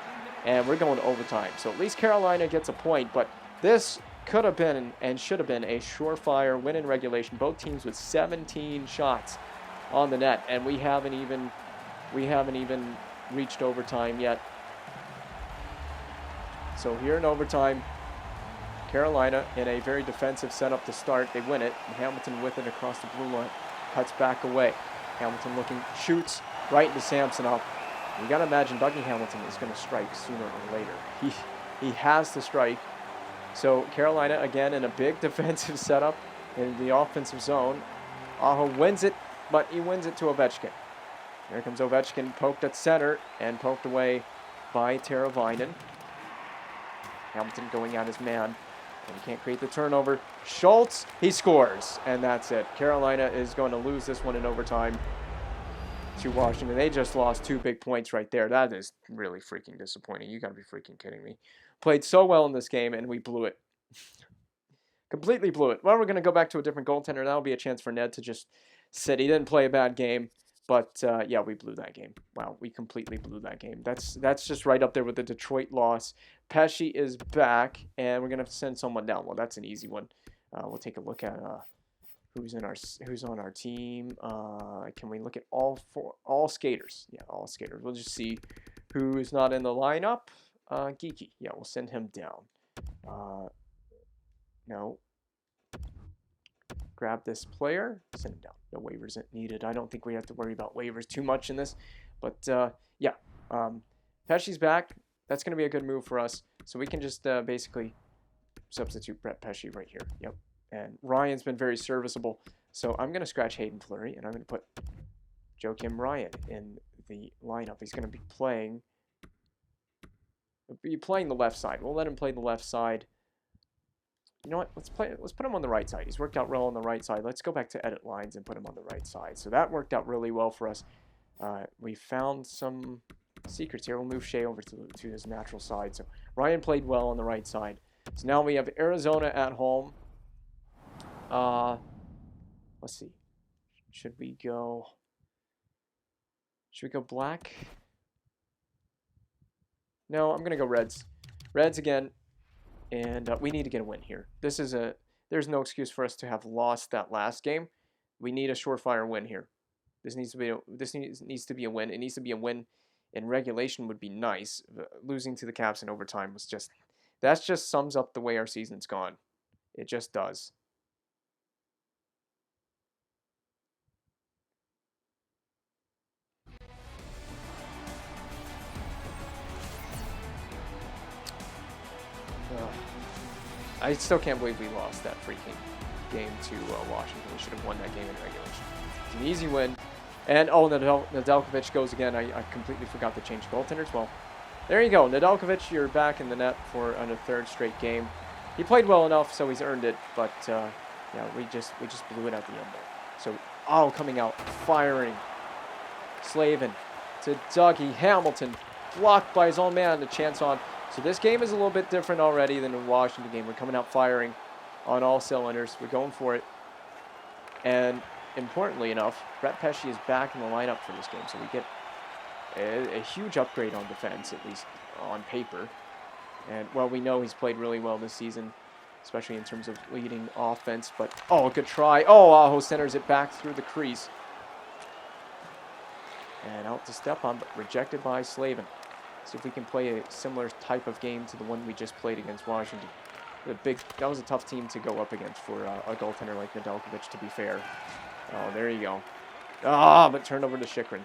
and we're going to overtime. So at least Carolina gets a point, but this could have been and should have been a surefire win in regulation. Both teams with 17 shots on the net, and we haven't even reached overtime yet. So here in overtime, Carolina in a very defensive setup to start. They win it. And Hamilton with it across the blue line. Cuts back away. Hamilton looking, shoots right into Samsonov. You got to imagine Dougie Hamilton is going to strike sooner or later. He has to strike. So Carolina again in a big defensive setup in the offensive zone. Aho wins it, but he wins it to Ovechkin. Here comes Ovechkin, poked at center and poked away by Teravainen. Hamilton going at his man. And he can't create the turnover. Schultz, he scores. And that's it. Carolina is going to lose this one in overtime to Washington. They just lost 2 big points right there. That is really freaking disappointing. You got to be freaking kidding me. Played so well in this game, and we blew it. Completely blew it. Well, we're going to go back to a different goaltender. That'll be a chance for Ned to just sit. He didn't play a bad game. But, yeah, we blew that game. Wow, we completely blew that game. That's just right up there with the Detroit loss. Pesce is back, and we're going to have to send someone down. Well, that's an easy one. We'll take a look at who's on our team. Can we look at all skaters? Yeah, all skaters. We'll just see who is not in the lineup. Geeky. Yeah, we'll send him down. No. Grab this player, send him down. No waivers needed. I don't think we have to worry about waivers too much in this. But, yeah, Pesce's back. That's going to be a good move for us. So we can just basically substitute Brett Pesce right here. Yep. And Ryan's been very serviceable. So I'm going to scratch Hayden Fleury, and I'm going to put Joakim Ryan in the lineup. He's going to be playing the left side. We'll let him play the left side. You know what? Let's put him on the right side. He's worked out well on the right side. Let's go back to edit lines and put him on the right side. So that worked out really well for us. We found some secrets here. We'll move Shea over to his natural side. So Ryan played well on the right side. So now we have Arizona at home. Let's see. Should we go black? No, I'm going to go Reds. Reds again. And we need to get a win here. There's no excuse for us to have lost that last game. We need a surefire win here. This needs to be a win. It needs to be a win in regulation would be nice. Losing to the Caps in overtime was that just sums up the way our season's gone. It just does. I still can't believe we lost that freaking game to Washington. We should have won that game in regulation. It's an easy win. And, Nedeljkovic goes again. I completely forgot to change goaltenders. Well, there you go. Nedeljkovic, you're back in the net for a third straight game. He played well enough, so he's earned it. But, yeah, we just blew it at the end there. So, coming out, firing. Slavin to Dougie Hamilton. Blocked by his own man. The chance on. So this game is a little bit different already than the Washington game. We're coming out firing on all cylinders. We're going for it. And importantly enough, Brett Pesce is back in the lineup for this game. So we get a huge upgrade on defense, at least on paper. And, well, we know he's played really well this season, especially in terms of leading offense. But, a good try. Aho centers it back through the crease. And out to Stepan, but rejected by Slavin. See if we can play a similar type of game to the one we just played against Washington. That was a tough team to go up against for a goaltender like Nedeljkovic, to be fair. Oh, there you go. But turned over to Chychrun.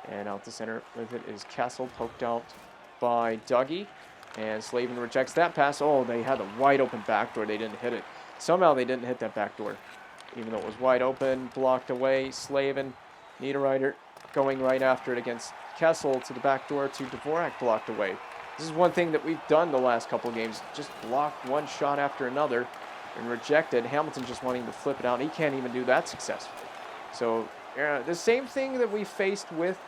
And out to center with it is Kessel, poked out by Dougie. And Slavin rejects that pass. Oh, they had a wide open backdoor. They didn't hit it. Somehow they didn't hit that backdoor. Even though it was wide open, blocked away. Slavin, Niederreiter going right after it against Kessel to the back door to Dvorak, blocked away. This is one thing that we've done the last couple of games. Just blocked one shot after another and rejected. Hamilton just wanting to flip it out. He can't even do that successfully. So the same thing that we faced with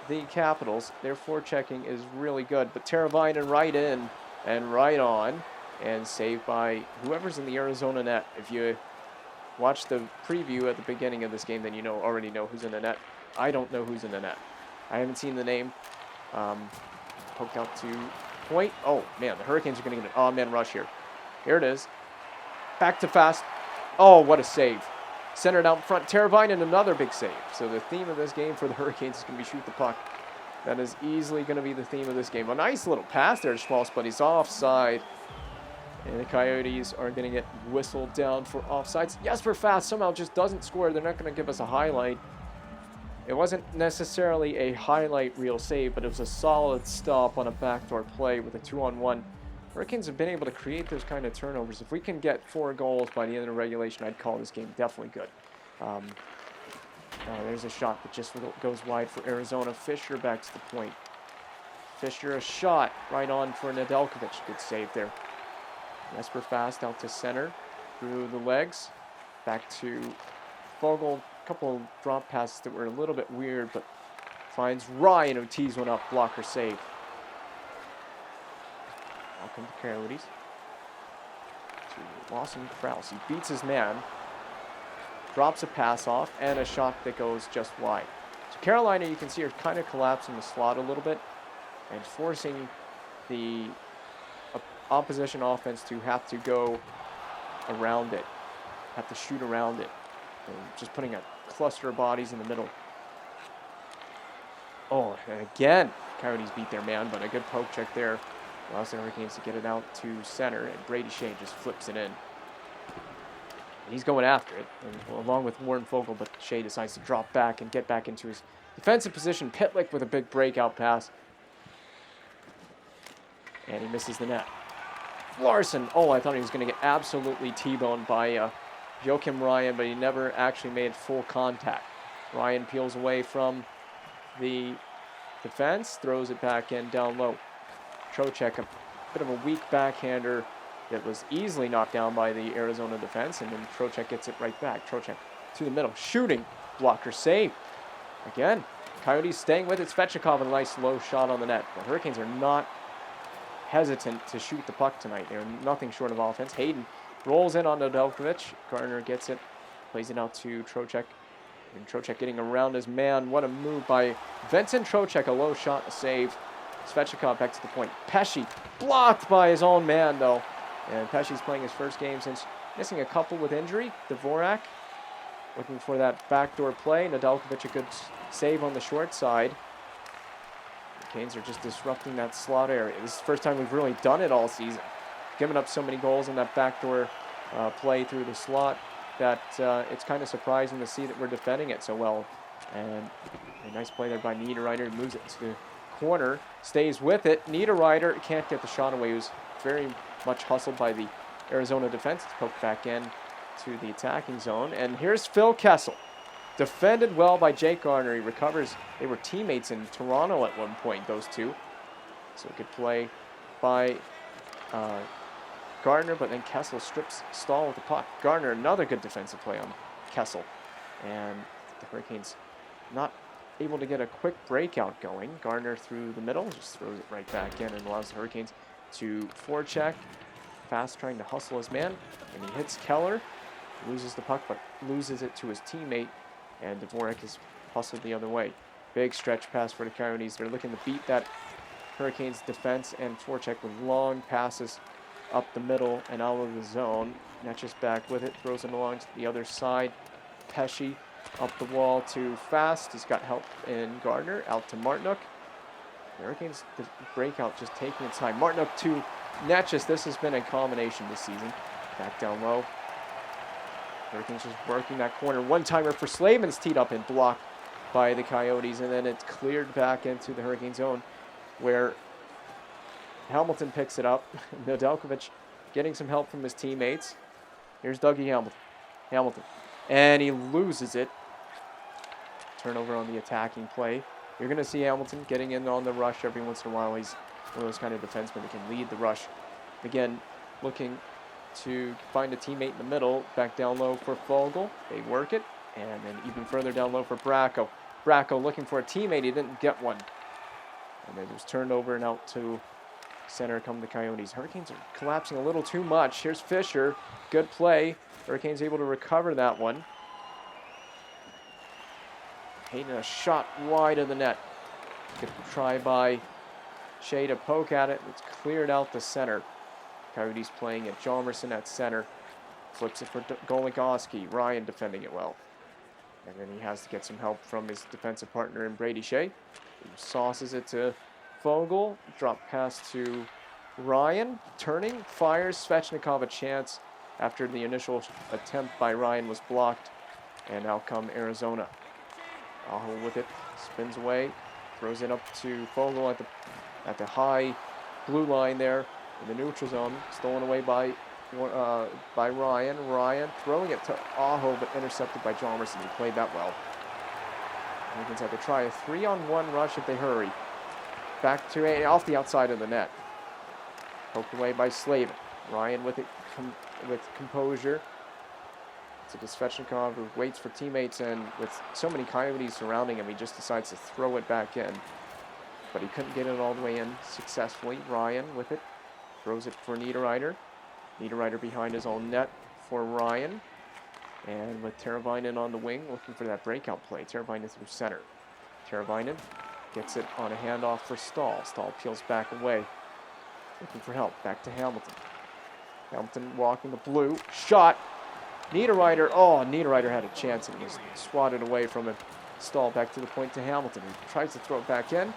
the Capitals. Their forechecking is really good. But Teravainen right in and right on. And saved by whoever's in the Arizona net. If you watch the preview at the beginning of this game, then you already know who's in the net. I don't know who's in the net. I haven't seen the name. Poked out to point. Oh, man, the Hurricanes are going to get an odd-man rush here. Here it is. Back to fast. Oh, what a save. Centered out in front. Teravainen, another big save. So the theme of this game for the Hurricanes is going to be shoot the puck. That is easily going to be the theme of this game. A nice little pass there to Schmaltz, but he's offside. And the Coyotes are going to get whistled down for offsides. Jesper Fast somehow just doesn't score. They're not going to give us a highlight. It wasn't necessarily a highlight reel save, but it was a solid stop on a backdoor play with a 2-on-1. Hurricanes have been able to create those kind of turnovers. If we can get 4 goals by the end of regulation, I'd call this game definitely good. There's a shot that just goes wide for Arizona. Fisher back to the point. Fisher a shot right on for Nedeljkovic. Good save there. Jesper Fast out to center through the legs. Back to Fogle. Couple of drop passes that were a little bit weird, but finds Ryan, who tees one up, blocker save. Welcome to Coyotes. To Lawson Krause. He beats his man, drops a pass off, and a shot that goes just wide. So Carolina, you can see, are kind of collapsing the slot a little bit and forcing the opposition offense to have to go around it, have to shoot around it. Just putting a cluster of bodies in the middle. Oh, and again, Coyotes beat their man, but a good poke check there. Allows the Hurricanes to get it out to center, and Brady Shea just flips it in. And he's going after it, along with Warren Fogle, but Shea decides to drop back and get back into his defensive position. Pitlick with a big breakout pass. And he misses the net. Larson, I thought he was going to get absolutely T-boned by Joakim Ryan, but he never actually made full contact. Ryan peels away from the defense, throws it back in down low. Trocheck, a bit of a weak backhander that was easily knocked down by the Arizona defense, and then Trocheck gets it right back. Trocheck to the middle, shooting, blocker save. Again, Coyotes staying with it. Svechnikov, a nice low shot on the net. The Hurricanes are not hesitant to shoot the puck tonight. They're nothing short of offense. Hayden rolls in on Nedeljkovic. Gardner gets it, plays it out to Trocheck. And Trocheck getting around his man. What a move by Vincent Trocheck. A low shot, a save. Svechnikov back to the point. Pesce blocked by his own man, though. And Pesce's playing his first game since missing a couple with injury. Dvorak looking for that backdoor play. Nedeljkovic a good save on the short side. The Canes are just disrupting that slot area. This is the first time we've really done it all season. Giving up so many goals in that backdoor play through the slot that it's kind of surprising to see that we're defending it so well. And a nice play there by Niederreiter. Moves it to the corner, stays with it. Niederreiter can't get the shot away. He was very much hustled by the Arizona defense. It's poked back in to the attacking zone. And here's Phil Kessel. Defended well by Jake Gardner. He recovers. They were teammates in Toronto at one point, those two. So good play by Gardner, but then Kessel strips Stahl with the puck. Gardner, another good defensive play on Kessel. And the Hurricanes not able to get a quick breakout going. Gardner through the middle, just throws it right back in and allows the Hurricanes to forecheck. Fast trying to hustle his man, and he hits Keller. Loses the puck, but loses it to his teammate, and Dvorak is hustled the other way. Big stretch pass for the Coyotes. They're looking to beat that Hurricanes defense and forecheck with long passes up the middle and out of the zone. Netch's back with it, throws it along to the other side. Pesce up the wall too fast. He's got help in Gardner, out to Martinook. The Hurricanes, the breakout just taking its time. Martinook to Netch's. This has been a combination this season. Back down low. Hurricanes just working that corner. One-timer for Slavin's teed up and blocked by the Coyotes, and then it's cleared back into the Hurricane zone where Hamilton picks it up. Nedeljkovic getting some help from his teammates. Here's Dougie Hamilton. And he loses it. Turnover on the attacking play. You're going to see Hamilton getting in on the rush every once in a while. He's one of those kind of defensemen that can lead the rush. Again, looking to find a teammate in the middle. Back down low for Fogle. They work it. And then even further down low for Bracco. Bracco looking for a teammate. He didn't get one. And then it was turned over and out to center come the Coyotes. Hurricanes are collapsing a little too much. Here's Fisher. Good play. Hurricanes able to recover that one. Hayden a shot wide of the net. Good try by Shea to poke at it. It's cleared out the center. Coyotes playing at Jalmerson at center. Flips it for Goligoski. Ryan defending it well. And then he has to get some help from his defensive partner in Brady Shea. He sauces it to Fogle. Drop pass to Ryan. Turning. Fires. Svechnikov a chance after the initial attempt by Ryan was blocked. And out come Arizona. Aho with it. Spins away. Throws it up to Fogle at the high blue line there in the neutral zone. Stolen away by Ryan. Ryan throwing it to Aho, but intercepted by Jalmerson. He played that well. Hurricanes have to try a 3-on-1 rush if they hurry. Back to off the outside of the net. Poked away by Slavin. Ryan with it with composure. To Svechnikov, who waits for teammates, and with so many Coyotes surrounding him, he just decides to throw it back in. But he couldn't get it all the way in successfully. Ryan with it. Throws it for Niederreiter. Niederreiter behind his own net for Ryan. And with Teravainen on the wing, looking for that breakout play. Teravainen through center. Teravainen gets it on a handoff for Stahl. Stahl peels back away. Looking for help. Back to Hamilton. Hamilton walking the blue. Shot. Niederreiter. Oh, Niederreiter had a chance and was swatted away from him. Stahl back to the point to Hamilton. He tries to throw it back in.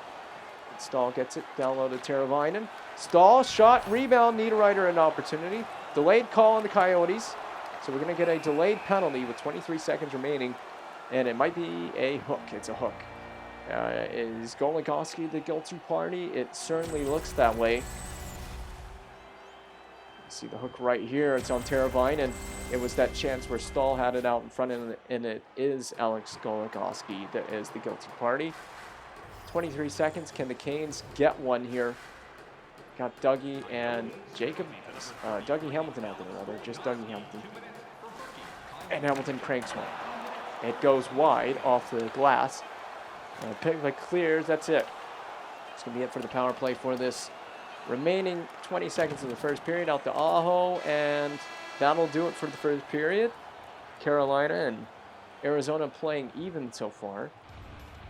Stahl gets it down low to Teravainen. Stahl, shot, rebound, Niederreiter an opportunity. Delayed call on the Coyotes. So we're going to get a delayed penalty with 23 seconds remaining. And it might be a hook. It's a hook. Is Goligoski the guilty party? It certainly looks that way. See the hook right here. It's on Teravainen. It was that chance where Stahl had it out in front, and it is Alex Goligoski that is the guilty party. 23 seconds. Can the Canes get one here? Got Dougie and Jacob. Dougie Hamilton out there, rather. Just Dougie Hamilton. And Hamilton cranks one. It goes wide off the glass. Picklick clears. That's it. It's going to be it for the power play for this remaining 20 seconds of the first period. Out to Aho, and that'll do it for the first period. Carolina and Arizona playing even so far.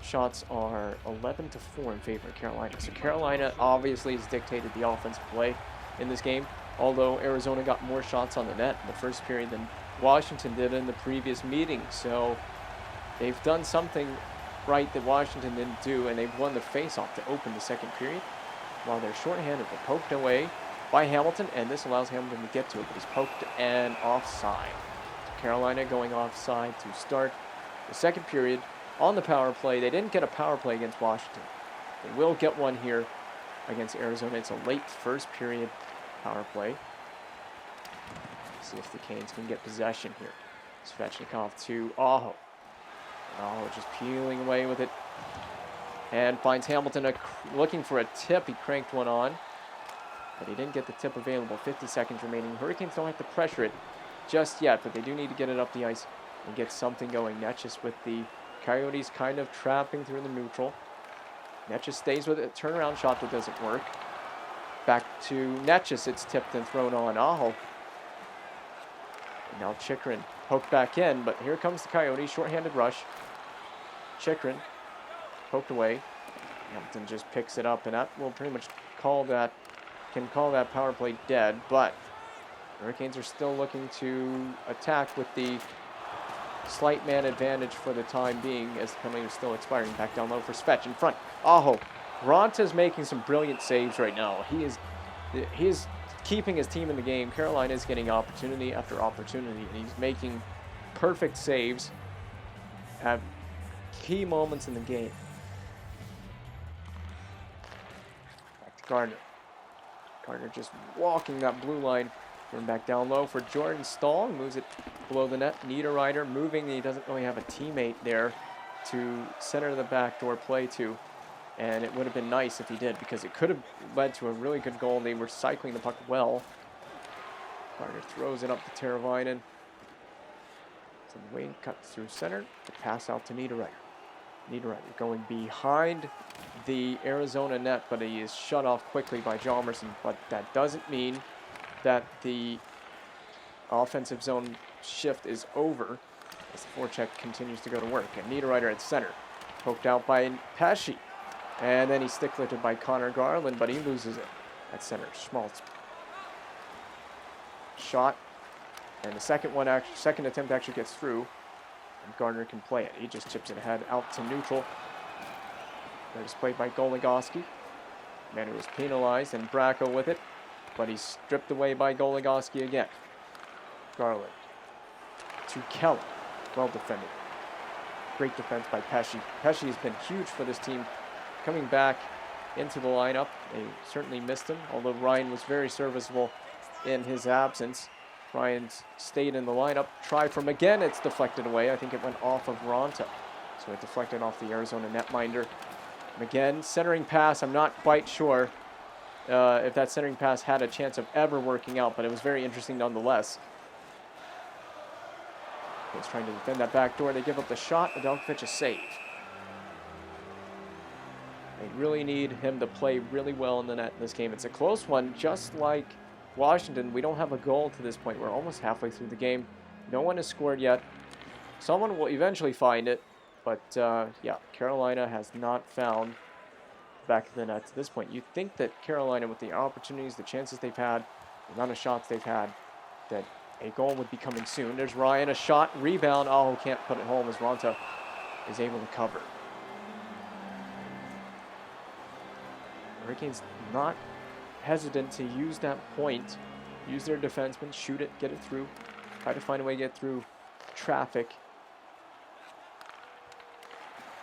Shots are 11-4 in favor of Carolina. So Carolina obviously has dictated the offensive play in this game, although Arizona got more shots on the net in the first period than Washington did in the previous meeting. So they've done something right that Washington didn't do, and they've won the face-off to open the second period. While they're shorthanded, they're poked away by Hamilton, and this allows Hamilton to get to it, but he's poked and offside. So Carolina going offside to start the second period on the power play. They didn't get a power play against Washington. They will get one here against Arizona. It's a late first period power play. See if the Canes can get possession here. Svechnikov to Aho. Aho just peeling away with it. And finds Hamilton looking for a tip. He cranked one on, but he didn't get the tip available. 50 seconds remaining. Hurricanes don't have to pressure it just yet, but they do need to get it up the ice and get something going. Netchus with the Coyotes kind of trapping through the neutral. Netchus stays with it. Turnaround shot that doesn't work. Back to Netchus. It's tipped and thrown on Aho. And now Chychrun poked back in, but here comes the Coyotes. Shorthanded rush. Chychrun poked away. Hamilton just picks it up, and that will pretty much call that power play dead. But the Hurricanes are still looking to attack with the slight man advantage for the time being, as the penalty is still expiring. Back down low for Svech in front. Aho. Ronta's making some brilliant saves right now. He is keeping his team in the game. Carolina is getting opportunity after opportunity, and he's making perfect saves at key moments in the game. Back to Gardner. Gardner just walking that blue line. Going back down low for Jordan Stahl. Moves it below the net. Niederreiter moving. He doesn't really have a teammate there to center the backdoor play to. And it would have been nice if he did, because it could have led to a really good goal. They were cycling the puck well. Gardner throws it up to Teravainen. So the wing cuts through center. The pass out to Niederreiter. Niederreiter going behind the Arizona net, but he is shut off quickly by Hjalmarsson. But that doesn't mean that the offensive zone shift is over, as the forecheck continues to go to work. And Niederreiter at center. Poked out by Pesce. And then he's stick-lifted by Connor Garland, but he loses it at center. Schmaltz. Shot. And the second attempt actually gets through. And Gardner can play it. He just chips it ahead out to neutral. That is played by Goligoski. Man who was penalized, and Bracco with it. But he's stripped away by Goligoski again. Garland. To Keller. Well defended. Great defense by Pesce. Pesce has been huge for this team. Coming back into the lineup. They certainly missed him, although Ryan was very serviceable in his absence. Ryan stayed in the lineup. Try from again. It's deflected away. I think it went off of Ronta. So it deflected off the Arizona netminder. Again, centering pass. I'm not quite sure if that centering pass had a chance of ever working out, but it was very interesting nonetheless. He's trying to defend that back door. They give up the shot. Nedeljkovic a save. They really need him to play really well in the net in this game. It's a close one, just like Washington. We don't have a goal to this point. We're almost halfway through the game. No one has scored yet. Someone will eventually find it, but yeah, Carolina has not found the back of the net to this point. You'd think that Carolina, with the opportunities, the chances they've had, the amount of shots they've had, that a goal would be coming soon. There's Ryan, a shot, rebound. Oh, can't put it home as Ronta is able to cover. Hurricanes not hesitant to use that point, use their defensemen, shoot it, get it through, try to find a way to get through traffic.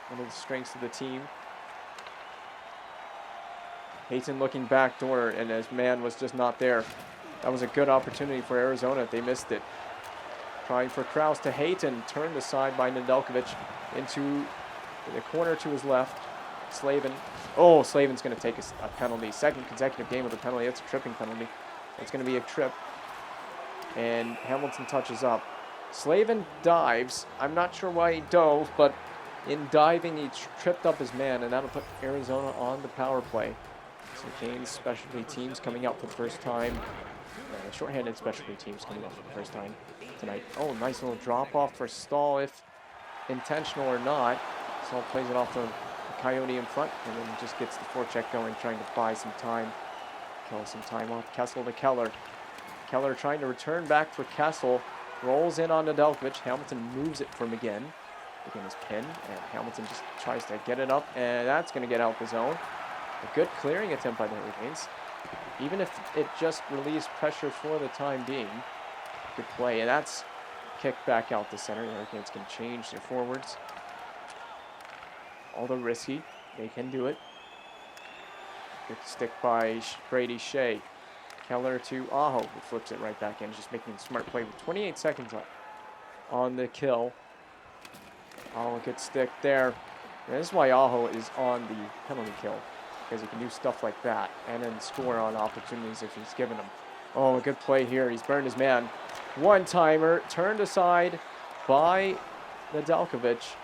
One of the strengths of the team. Hayton looking backdoor, and his man was just not there. That was a good opportunity for Arizona. They missed it. Trying for Krause to Hayton, turned aside by Nedeljkovic into the corner to his left. Slavin. Oh, Slavin's going to take a penalty. Second consecutive game with a penalty. That's a tripping penalty. It's going to be a trip. And Hamilton touches up. Slavin dives. I'm not sure why he dove, but In diving, he tripped up his man, and that'll put Arizona on the power play. So Canes specialty teams coming out for the first time. Shorthanded specialty teams coming out for the first time tonight. Oh, nice little drop off for Stahl, if intentional or not. Stahl plays it off the Coyote in front, and then just gets the forecheck going, trying to buy some time. Kill some time off. Kessel to Keller. Keller trying to return back for Kessel. Rolls in on Nedeljkovic. Hamilton moves it for McGinn. McGinn is pinned, and Hamilton just tries to get it up, and that's going to get out the zone. A good clearing attempt by the Hurricanes. Even if it just relieves pressure for the time being. Good play, and that's kicked back out the center. The Hurricanes can change their forwards. Although risky, they can do it. Good stick by Brady Shea. Keller to Aho, who flips it right back in, just making a smart play with 28 seconds left on the kill. Aho, good stick there. And this is why Aho is on the penalty kill, because he can do stuff like that and then score on opportunities if he's given them. Oh, a good play here. He's burned his man. One-timer, turned aside by Nedeljkovic. He's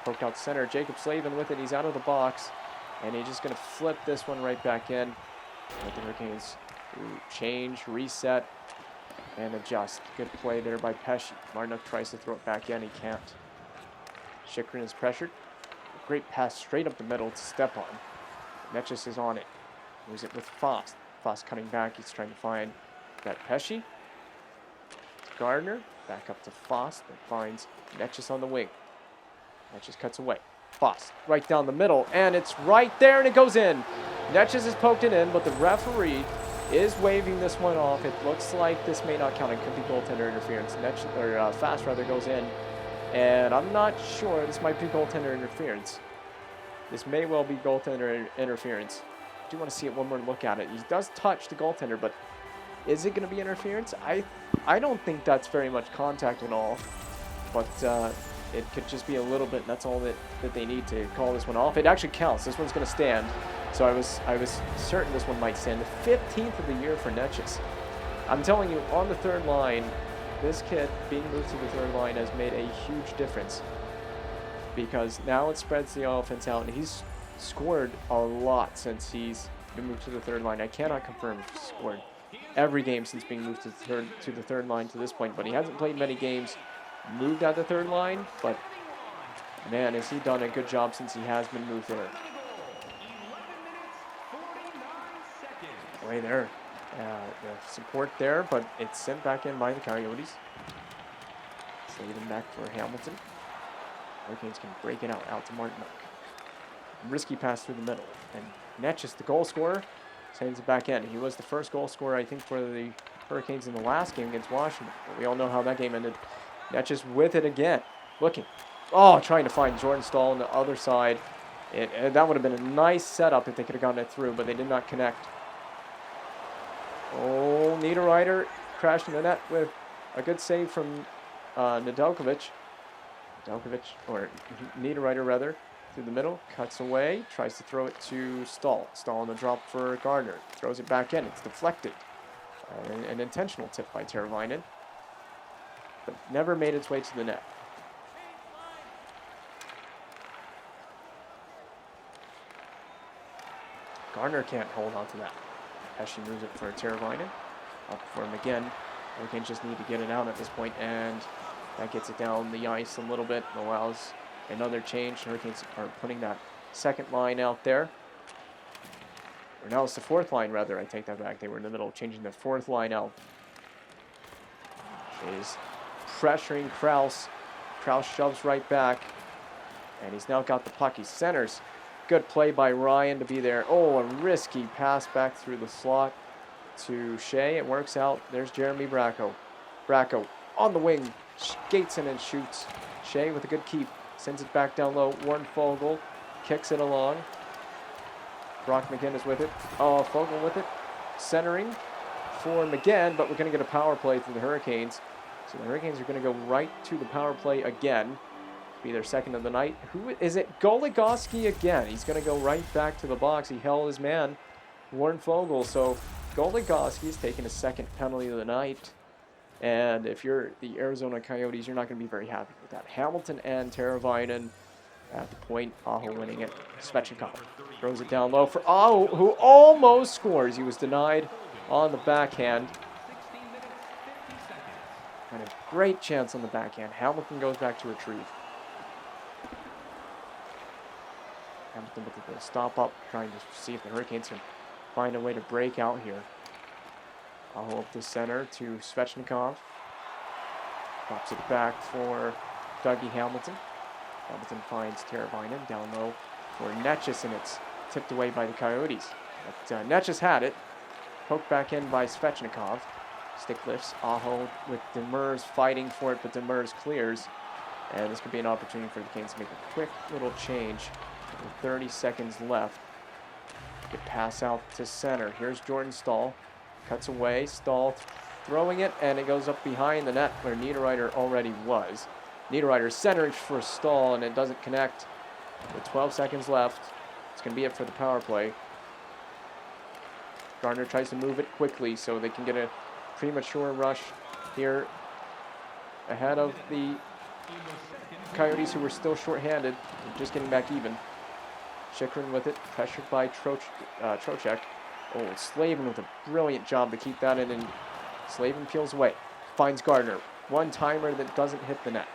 poked out center. Jacob Slavin with it. He's out of the box. And he's just going to flip this one right back in. Let the Hurricanes change, reset, and adjust. Good play there by Pesci. Martinuk tries to throw it back in. He can't. Chychrun is pressured. Great pass straight up the middle to step on. Netchis is on it. Moves it with Fost. Fost cutting back. He's trying to find that Pesci. Gardner. Back up to Fost. And finds Netchis on the wing. Netchis cuts away. Fost right down the middle. And it's right there, and it goes in. Netchis has poked it in, but the referee is waving this one off. It looks like this may not count. It could be goaltender interference. Fast rather goes in. And I'm not sure. This might be goaltender interference. This may well be goaltender interference. I do want to see it one more look at it. He does touch the goaltender, but is it going to be interference? I don't think that's very much contact at all. But it could just be a little bit. That's all that they need to call this one off. It actually counts. This one's going to stand. So I was certain this one might stand. The 15th of the year for Netchis. I'm telling you, on the third line, this kid being moved to the third line has made a huge difference, because now it spreads the offense out, and he's scored a lot since he's been moved to the third line. I cannot confirm if he's scored every game since being moved to the third line to this point, but he hasn't played many games moved at the third line. But man, has he done a good job since he has been moved there. Way there. The support there, but it's sent back in by the Coyotes. Slavin back for Hamilton. Hurricanes can break it out to Martinuk. Risky pass through the middle. And Netchis, the goal scorer, sends it back in. He was the first goal scorer, I think, for the Hurricanes in the last game against Washington. But we all know how that game ended. Netchis with it again. Looking. Oh, trying to find Jordan Stahl on the other side. That would have been a nice setup if they could have gotten it through, but they did not connect. Oh, Niederreiter crashed in the net with a good save from Nedeljkovic. Niederreiter rather, through the middle, cuts away, tries to throw it to Stahl. Stahl on the drop for Gardner, throws it back in. It's deflected. An intentional tip by Teravainen, but never made its way to the net. Gardner can't hold on to that. Pesci moves it for Teravainen. Up for him again. Hurricanes just need to get it out at this point, and that gets it down the ice a little bit and allows another change. Hurricanes are putting that second line out there. Or now it's the fourth line, rather. I take that back. They were in the middle of changing the fourth line out. Is pressuring Kraus. Kraus shoves right back, and he's now got the puck. He centers. Good play by Ryan to be there. Oh, a risky pass back through the slot to Shea. It works out. There's Jeremy Bracco. Bracco on the wing. Skates in and shoots. Shea with a good keep. Sends it back down low. Warren Fogle kicks it along. Brock McGinn is with it. Oh, Fogle with it. Centering for McGinn, but we're going to get a power play through the Hurricanes. So the Hurricanes are going to go right to the power play again. Be their second of the night. Who is it? Goligoski again. He's going to go right back to the box. He held his man, Warren Fogle. So Goligoski's taking a second penalty of the night. And if you're the Arizona Coyotes, you're not going to be very happy with that. Hamilton and Teravainen at the point. Aho winning it. Svechnikov throws it down low for Aho, who almost scores. He was denied on the backhand. And a great chance on the backhand. Hamilton goes back to retrieve. Hamilton with a little stop up, trying to see if the Hurricanes can find a way to break out here. Aho up the center to Svechnikov. Drops it back for Dougie Hamilton. Hamilton finds Teravainen down low for Netchis, and it's tipped away by the Coyotes. But Netchis had it. Poked back in by Svechnikov. Stick lifts. Aho with Demers fighting for it, but Demers clears. And this could be an opportunity for the Canes to make a quick little change. With 30 seconds left. Get pass out to center. Here's Jordan Stahl. Cuts away. Stahl throwing it, and it goes up behind the net where Niederreiter already was. Niederreiter centers for Stahl, and it doesn't connect. With 12 seconds left, it's going to be it for the power play. Gardner tries to move it quickly so they can get a premature rush here ahead of the Coyotes, who were still shorthanded, just getting back even. Chychrun with it, pressured by Trocheck. Oh, Slavin with a brilliant job to keep that in, and Slavin peels away. Finds Gardner. One-timer that doesn't hit the net.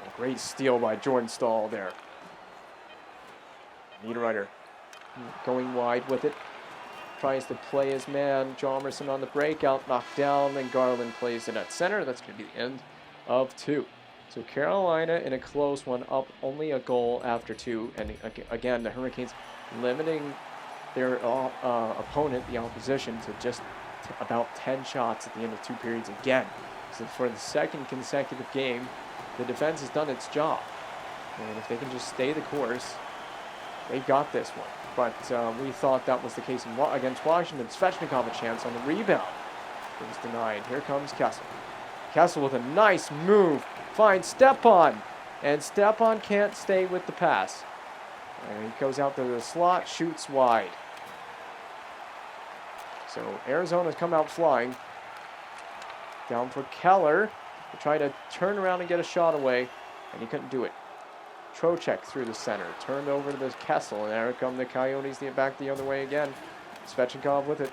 A great steal by Jordan Stahl there. Niederreiter going wide with it. Tries to play his man. Hjalmarsson on the breakout, knocked down, and Garland plays it at center. That's going to be the end of 2. So Carolina in a close one, up only a goal after 2. And again, the Hurricanes limiting their opponent, the opposition, to just about 10 shots at the end of 2 periods again. So for the second consecutive game, the defense has done its job. And if they can just stay the course, they got this one. But we thought that was the case against Washington. Svechnikov a chance on the rebound. It was denied. Here comes Kessel. Kessel with a nice move. Finds Stepan. And Stepan can't stay with the pass. And he goes out to the slot, shoots wide. So Arizona's come out flying. Down for Keller to try to turn around and get a shot away. And he couldn't do it. Trocheck through the center, turned over to the Kessel, and there come the Coyotes back the other way again. Svechnikov with it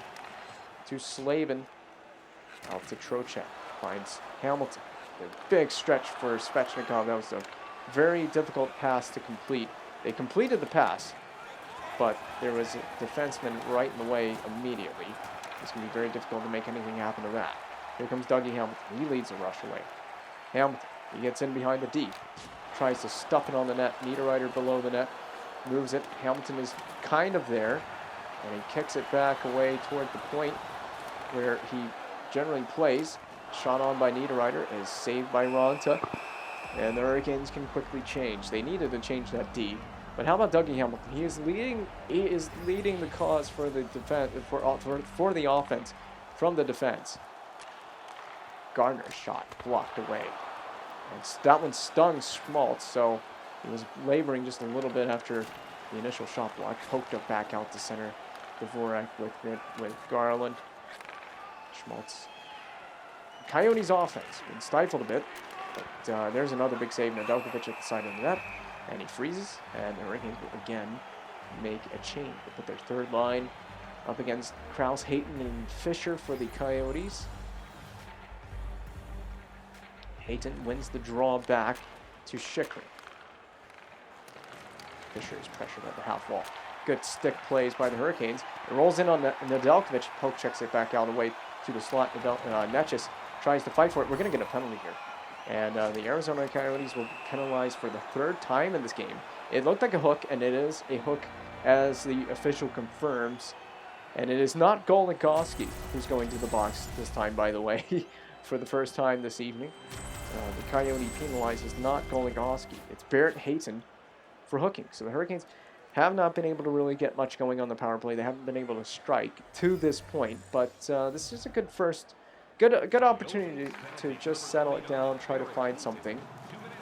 to Slavin, out to Trocheck, finds Hamilton. A big stretch for Svechnikov. That was a very difficult pass to complete. They completed the pass, but there was a defenseman right in the way immediately. It's going to be very difficult to make anything happen to that. Here comes Dougie Hamilton. He leads the rush away. Hamilton, he gets in behind the D. Tries to stuff it on the net. Niederreiter below the net. Moves it. Hamilton is kind of there. And he kicks it back away toward the point where he generally plays. Shot on by Niederreiter is saved by Ronta. And the Hurricanes can quickly change. They needed to change that D. But how about Dougie Hamilton? He is leading the cause for the defense, for the offense from the defense. Gardner's shot blocked away. And that one stung Schmaltz, so he was laboring just a little bit after the initial shot block. Poked it back out to center. Dvorak with Garland. Schmaltz. Coyotes' offense been stifled a bit, but there's another big save. Nedeljkovic at the side of the net, and he freezes. And the Hurricanes will again make a change. They put their third line up against Krause, Hayton, and Fisher for the Coyotes. Hayton wins the draw back to Chychrun. Fisher is pressured at the half wall. Good stick plays by the Hurricanes. It rolls in on Nedeljkovic. Poke checks it back out away to the slot. Netchis tries to fight for it. We're going to get a penalty here. And the Arizona Coyotes will be penalized for the 3rd time in this game. It looked like a hook, and it is a hook as the official confirms. And it is not Goligoski who's going to the box this time, by the way, for the first time this evening. The Coyote penalizes not Goligoski. It's Barrett Hayton for hooking. So the Hurricanes have not been able to really get much going on the power play. They haven't been able to strike to this point. But this is a good opportunity to just settle it down, try to find something.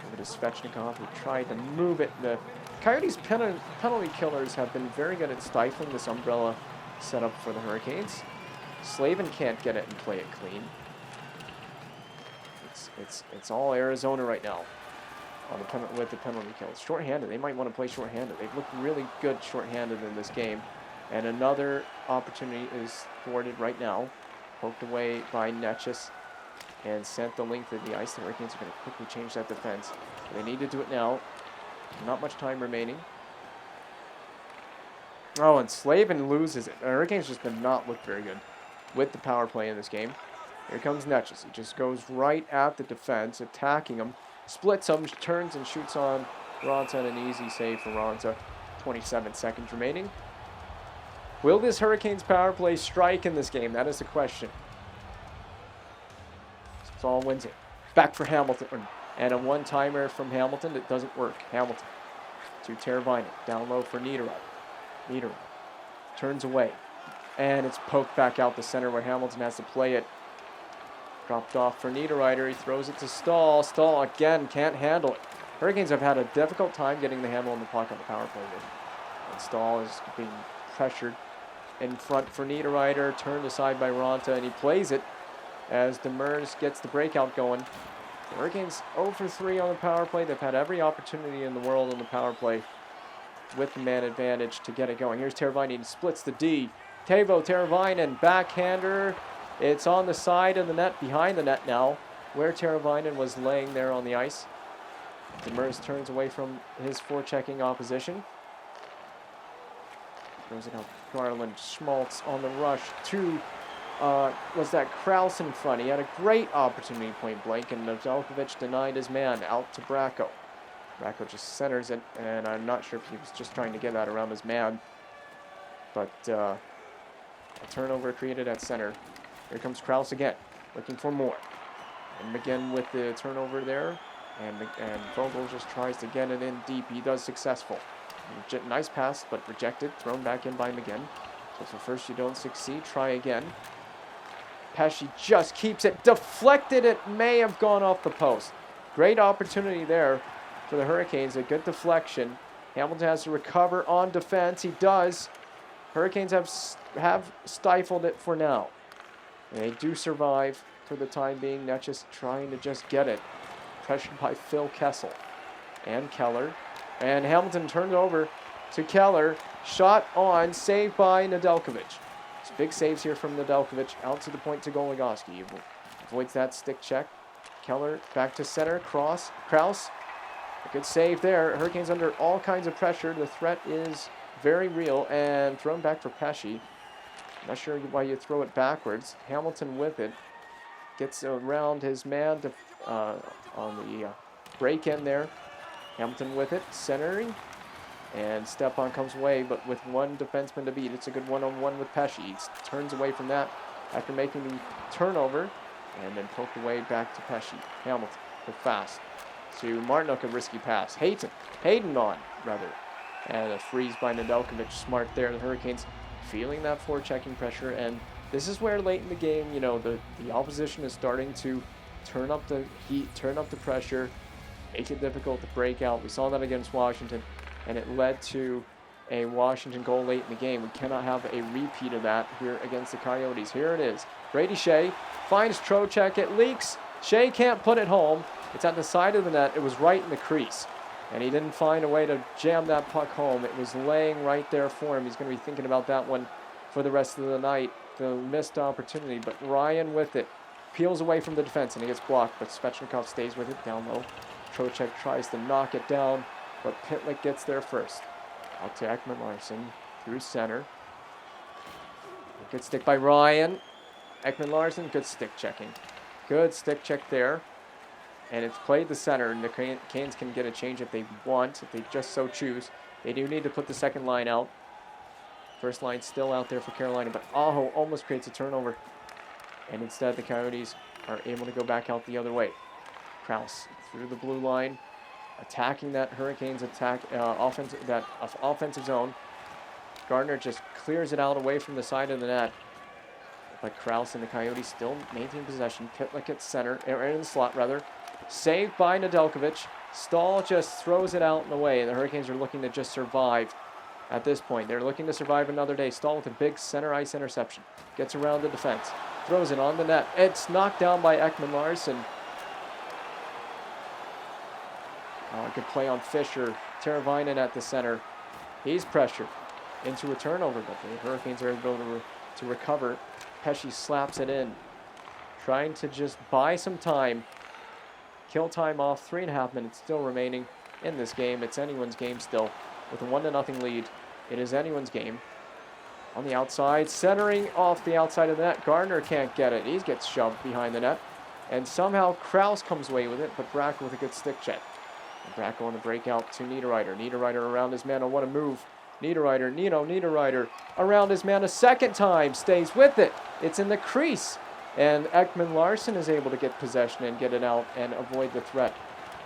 Over to Svechnikov, who tried to move it. The Coyotes' penalty killers have been very good at stifling this umbrella setup for the Hurricanes. Slavin can't get it and play it clean. It's all Arizona right now on with the penalty kills. Shorthanded. They might want to play shorthanded. They've looked really good shorthanded in this game. And another opportunity is thwarted right now. Poked away by Netchis and sent the length of the ice. The Hurricanes are going to quickly change that defense. They need to do it now. Not much time remaining. Oh, and Slavin loses it. The Hurricanes just did not look very good with the power play in this game. Here comes Netchis. He just goes right at the defense, attacking him. Splits him, turns and shoots on Ronta, and an easy save for Ronta. 27 seconds remaining. Will this Hurricanes power play strike in this game? That is the question. Saul wins it. Back for Hamilton. And a one-timer from Hamilton that doesn't work. Hamilton to Teravainen. Down low for Niederreiter. Niederreiter turns away. And it's poked back out the center where Hamilton has to play it. Dropped off for Niederreiter. He throws it to Stahl. Stahl again can't handle it. Hurricanes have had a difficult time getting the handle on the puck on the power play. And Stahl is being pressured in front for Niederreiter. Turned aside by Ronta, and he plays it as Demers gets the breakout going. The Hurricanes 0 for 3 on the power play. They've had every opportunity in the world on the power play with the man advantage to get it going. Here's Teravainen. He splits the D. Teravainen, backhander. It's on the side of the net, behind the net now, where Teravainen was laying there on the ice. Demers turns away from his forechecking opposition. Throws it out. Garland, Schmaltz on the rush. Was that Krause in front? He had a great opportunity point blank, and Nedeljkovic denied his man out to Bracco. Bracco just centers it, and I'm not sure if he was just trying to get that around his man. But a turnover created at center. Here comes Krause again, looking for more. And McGinn with the turnover there, and Vogel just tries to get it in deep. He does successful. Nice pass, but rejected. Thrown back in by McGinn. So for first you don't succeed, try again. Pesce just keeps it deflected. It may have gone off the post. Great opportunity there for the Hurricanes. A good deflection. Hamilton has to recover on defense. He does. Hurricanes have stifled it for now. They do survive for the time being. Netchis trying to just get it. Pressured by Phil Kessel and Keller. And Hamilton turned over to Keller. Shot on, saved by Nedeljkovic. Big saves here from Nedeljkovic. Out to the point to Goligoski. Avoids that stick check. Keller back to center. Krause. A good save there. Hurricanes under all kinds of pressure. The threat is very real. And thrown back for Pesce. Not sure why you throw it backwards. Hamilton with it. Gets around his man on the break-in there. Hamilton with it. Centering. And Stepan comes away, but with one defenseman to beat. It's a good one-on-one with Pesce. He turns away from that after making the turnover. And then poked away back to Pesce. Hamilton, the fast. To Martinook, a risky pass. Hayden on, rather. And a freeze by Nedeljkovic. Smart there. The Hurricanes feeling that forechecking pressure. And this is where late in the game, you know, the opposition is starting to turn up the heat, turn up the pressure, make it difficult to break out. We saw that against Washington, and it led to a Washington goal late in the game. We cannot have a repeat of that here against the Coyotes. Here it is. Brady Shea finds Trocheck. It leaks. Shea can't put it home. It's at the side of the net. It was right in the crease. And he didn't find a way to jam that puck home. It was laying right there for him. He's going to be thinking about that one for the rest of the night. The missed opportunity. But Ryan with it. Peels away from the defense, and he gets blocked. But Svechnikov stays with it down low. Trocheck tries to knock it down, but Pitlick gets there first. Out to Ekman-Larsson through center. Good stick by Ryan. Ekman-Larsson, good stick checking. Good stick check there. And it's played the center, and the Canes can get a change if they want, if they just so choose. They do need to put the second line out. First line still out there for Carolina, but Aho almost creates a turnover. And instead, the Coyotes are able to go back out the other way. Krause through the blue line, attacking that Hurricanes offensive zone. Gardner just clears it out away from the side of the net. But Krause and the Coyotes still maintain possession. Pitlick at center, or in the slot rather. Saved by Nedeljkovic. Stahl just throws it out and away. The Hurricanes are looking to just survive at this point. They're looking to survive another day. Stahl with a big center ice interception. Gets around the defense. Throws it on the net. It's knocked down by Ekman Larson. Good play on Fisher. Teravainen at the center. He's pressured into a turnover, but the Hurricanes are able to recover. Pesce slaps it in. Trying to just buy some time. Kill time off. 3.5 minutes still remaining in this game. It's anyone's game still. With a 1-0 lead, it is anyone's game. On the outside, centering off the outside of the net. Gardner can't get it. He gets shoved behind the net. And somehow Krause comes away with it, but Bracco with a good stick check. And Bracco on the breakout to Niederreiter. Niederreiter around his man. Oh, what a move. Niederreiter around his man a second time. Stays with it. It's in the crease. And Ekman Larson is able to get possession and get it out and avoid the threat.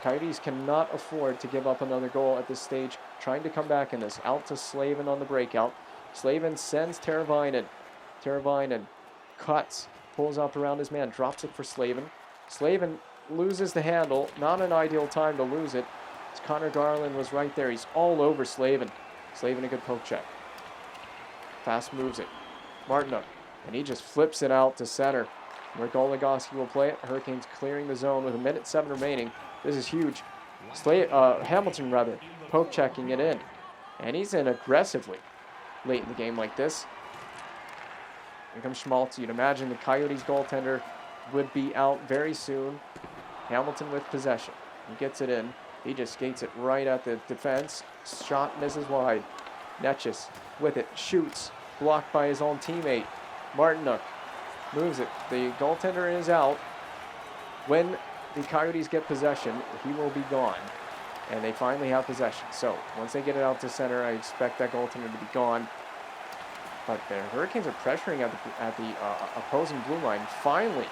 Coyotes cannot afford to give up another goal at this stage. Trying to come back in this. Out to Slavin on the breakout. Slavin sends Teravainen. Teravainen cuts. Pulls up around his man. Drops it for Slavin. Slavin loses the handle. Not an ideal time to lose it. As Connor Garland was right there. He's all over Slavin. Slavin a good poke check. Fast moves it. Martinook. And he just flips it out to center. Where Goligoski will play it. Hurricanes clearing the zone with 1:07 remaining. This is huge. Hamilton, poke checking it in. And he's in aggressively late in the game like this. Here comes Schmaltz. You'd imagine the Coyotes goaltender would be out very soon. Hamilton with possession. He gets it in. He just skates it right at the defense. Shot misses wide. Netchis with it. Shoots. Blocked by his own teammate. Martinook moves it. The goaltender is out. When the Coyotes get possession, he will be gone. And they finally have possession. So once they get it out to center, I expect that goaltender to be gone. But the Hurricanes are pressuring at the opposing blue line. Finally,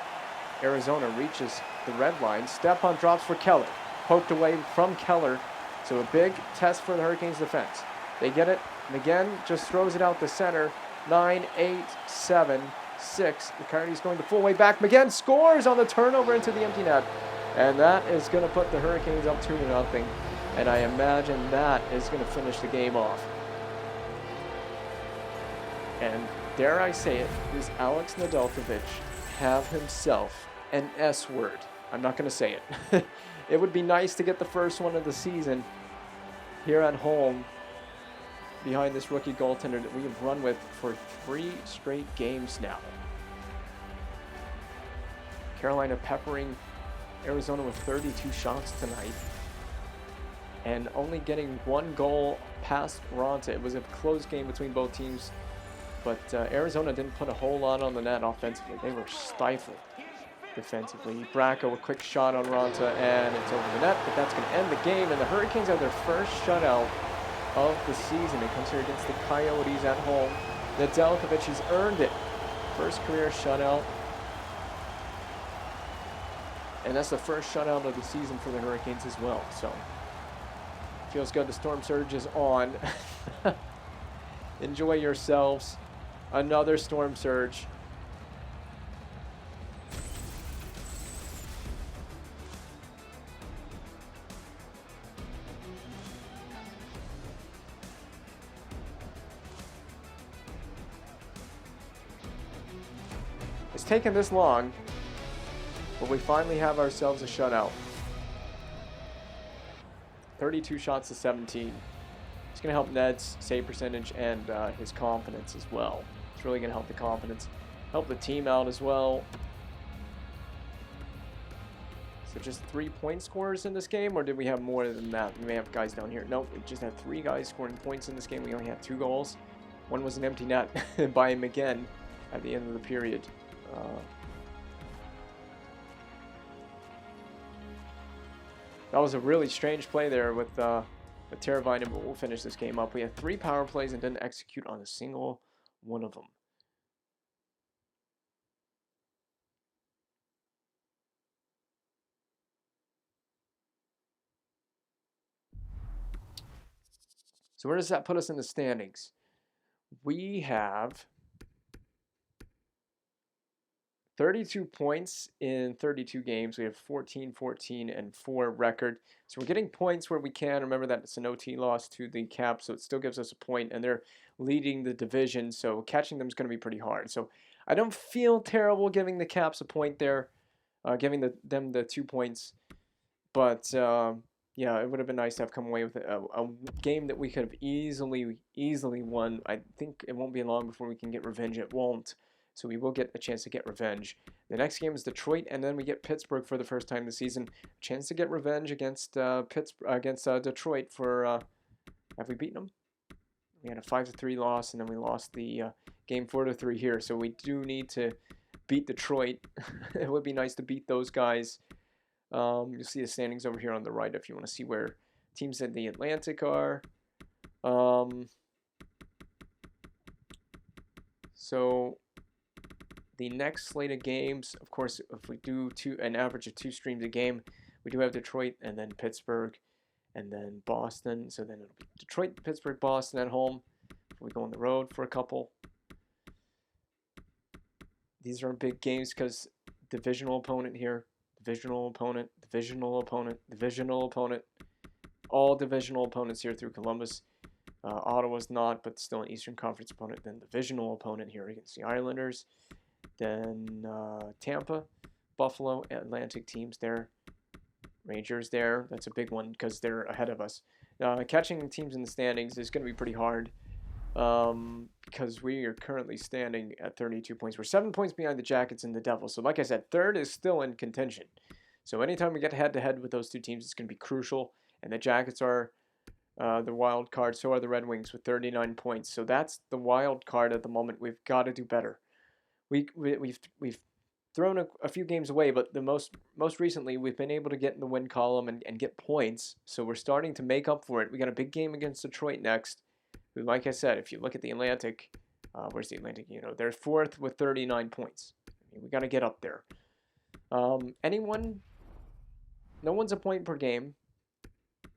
Arizona reaches the red line. Stepan drops for Keller. Poked away from Keller. So a big test for the Hurricanes defense. They get it. McGinn just throws it out the center. 9, 8, 7, 6. The Coyotes going the full way back. McGinn scores on the turnover into the empty net. And that is going to put the Hurricanes up 2-0. And I imagine that is going to finish the game off. And dare I say it, does Alex Nedeljkovic have himself an S word? I'm not going to say it. It would be nice to get the first one of the season here at home behind this rookie goaltender that we have run with for 3 straight games now. Carolina peppering Arizona with 32 shots tonight and only getting 1 goal past Ronta. It was a close game between both teams, but Arizona didn't put a whole lot on the net offensively. They were stifled defensively. Bracco, a quick shot on Ronta, and it's over the net, but that's going to end the game, and the Hurricanes have their first shutout of the season. It comes here against the Coyotes at home. Nedeljkovic has earned it. First career shutout. And that's the first shutout of the season for the Hurricanes as well. So, feels good. The Storm Surge is on. Enjoy yourselves. Another Storm Surge. It's taken this long, but we finally have ourselves a shutout. 32 shots to 17. It's going to help Ned's save percentage and his confidence as well. It's really going to help the confidence, help the team out as well. So just 3 point scorers in this game, or did we have more than that? We may have guys down here. Nope, we just had 3 guys scoring points in this game. We only had 2 goals. One was an empty net by McGinn at the end of the period. That was a really strange play there with Teravainen, but we'll finish this game up. We had 3 power plays and didn't execute on a single one of them. So where does that put us in the standings? We have 32 points in 32 games. We have 14, 14, and 4 record. So we're getting points where we can. Remember that it's an OT loss to the Caps, so it still gives us a point, and they're leading the division, so catching them is going to be pretty hard. So I don't feel terrible giving the Caps a point there, giving them the 2 points. But yeah, it would have been nice to have come away with a game that we could have easily won. I think it won't be long before we can get revenge. It won't. So we will get a chance to get revenge. The next game is Detroit, and then we get Pittsburgh for the first time this season. Chance to get revenge against Detroit for. Have we beaten them? We had a 5-3 loss, and then we lost the game 4-3 here. So we do need to beat Detroit. It would be nice to beat those guys. You'll see the standings over here on the right if you want to see where teams in the Atlantic are. So the next slate of games, of course, if we do an average of 2 streams a game, we do have Detroit and then Pittsburgh and then Boston. So then it'll be Detroit, Pittsburgh, Boston at home. We go on the road for a couple. These are big games because divisional opponent here, divisional opponent, divisional opponent, divisional opponent. All divisional opponents here through Columbus. Ottawa's not, but still an Eastern Conference opponent. Then divisional opponent here against the Islanders. Then Tampa, Buffalo, Atlantic teams there. Rangers there. That's a big one because they're ahead of us. Catching teams in the standings is going to be pretty hard because we are currently standing at 32 points. We're 7 points behind the Jackets and the Devils. So like I said, third is still in contention. So anytime we get head-to-head with those two teams, it's going to be crucial. And the Jackets are the wild card. So are the Red Wings with 39 points. So that's the wild card at the moment. We've got to do better. We've thrown a few games away, but the most recently we've been able to get in the win column and get points. So we're starting to make up for it. We got a big game against Detroit next. Who, like I said, if you look at the Atlantic, where's the Atlantic? You know, they're 4th with 39 points. I mean, we got to get up there. No one's a point per game,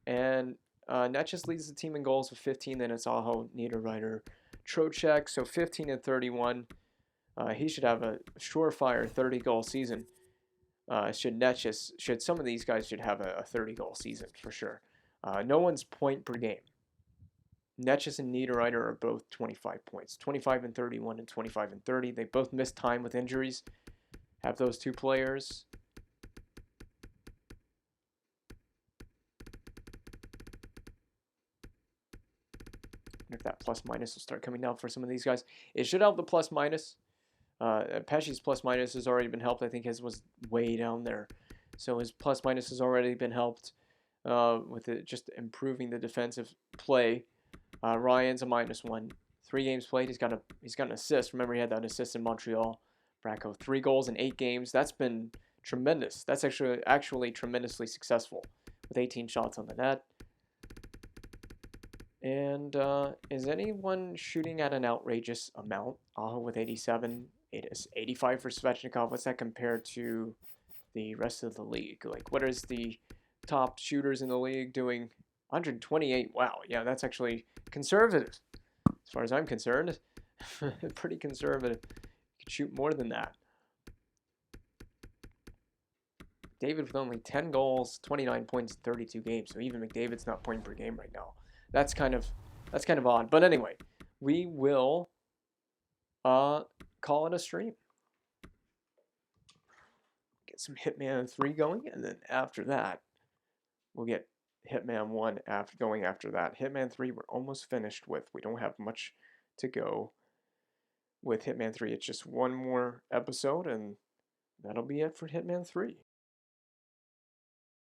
and Netchus leads the team in goals with 15. Then it's Aho, Niederreiter, Trocheck. So 15 and 31. He should have a surefire 30-goal season. Should some of these guys should have a 30-goal season for sure. No one's point per game. Netchus and Niederreiter are both 25 points. 25 and 31 and 25 and 30. They both missed time with injuries. Have those two players. If that plus minus will start coming down for some of these guys. It should help the plus minus. Pesci's plus minus has already been helped. I think his was way down there. So his plus minus has already been helped with it just improving the defensive play. Ryan's a -1. 3 games played. He's got an assist. Remember, he had that assist in Montreal. Bracco, 3 goals in 8 games. That's been tremendous. That's actually tremendously successful with 18 shots on the net. And is anyone shooting at an outrageous amount? Aho with 87. It is 85 for Svechnikov. What's that compared to the rest of the league? Like, what is the top shooters in the league doing? 128. Wow. Yeah, that's actually conservative. As far as I'm concerned, pretty conservative. You could shoot more than that. David with only 10 goals, 29 points in 32 games. So even McDavid's not point per game right now. That's kind of odd. But anyway, we will call it a stream. Get some Hitman 3 going, and then after that, we'll get Hitman 1 after that. Hitman 3 we're almost finished with. We don't have much to go with Hitman 3. It's just one more episode, and that'll be it for Hitman 3.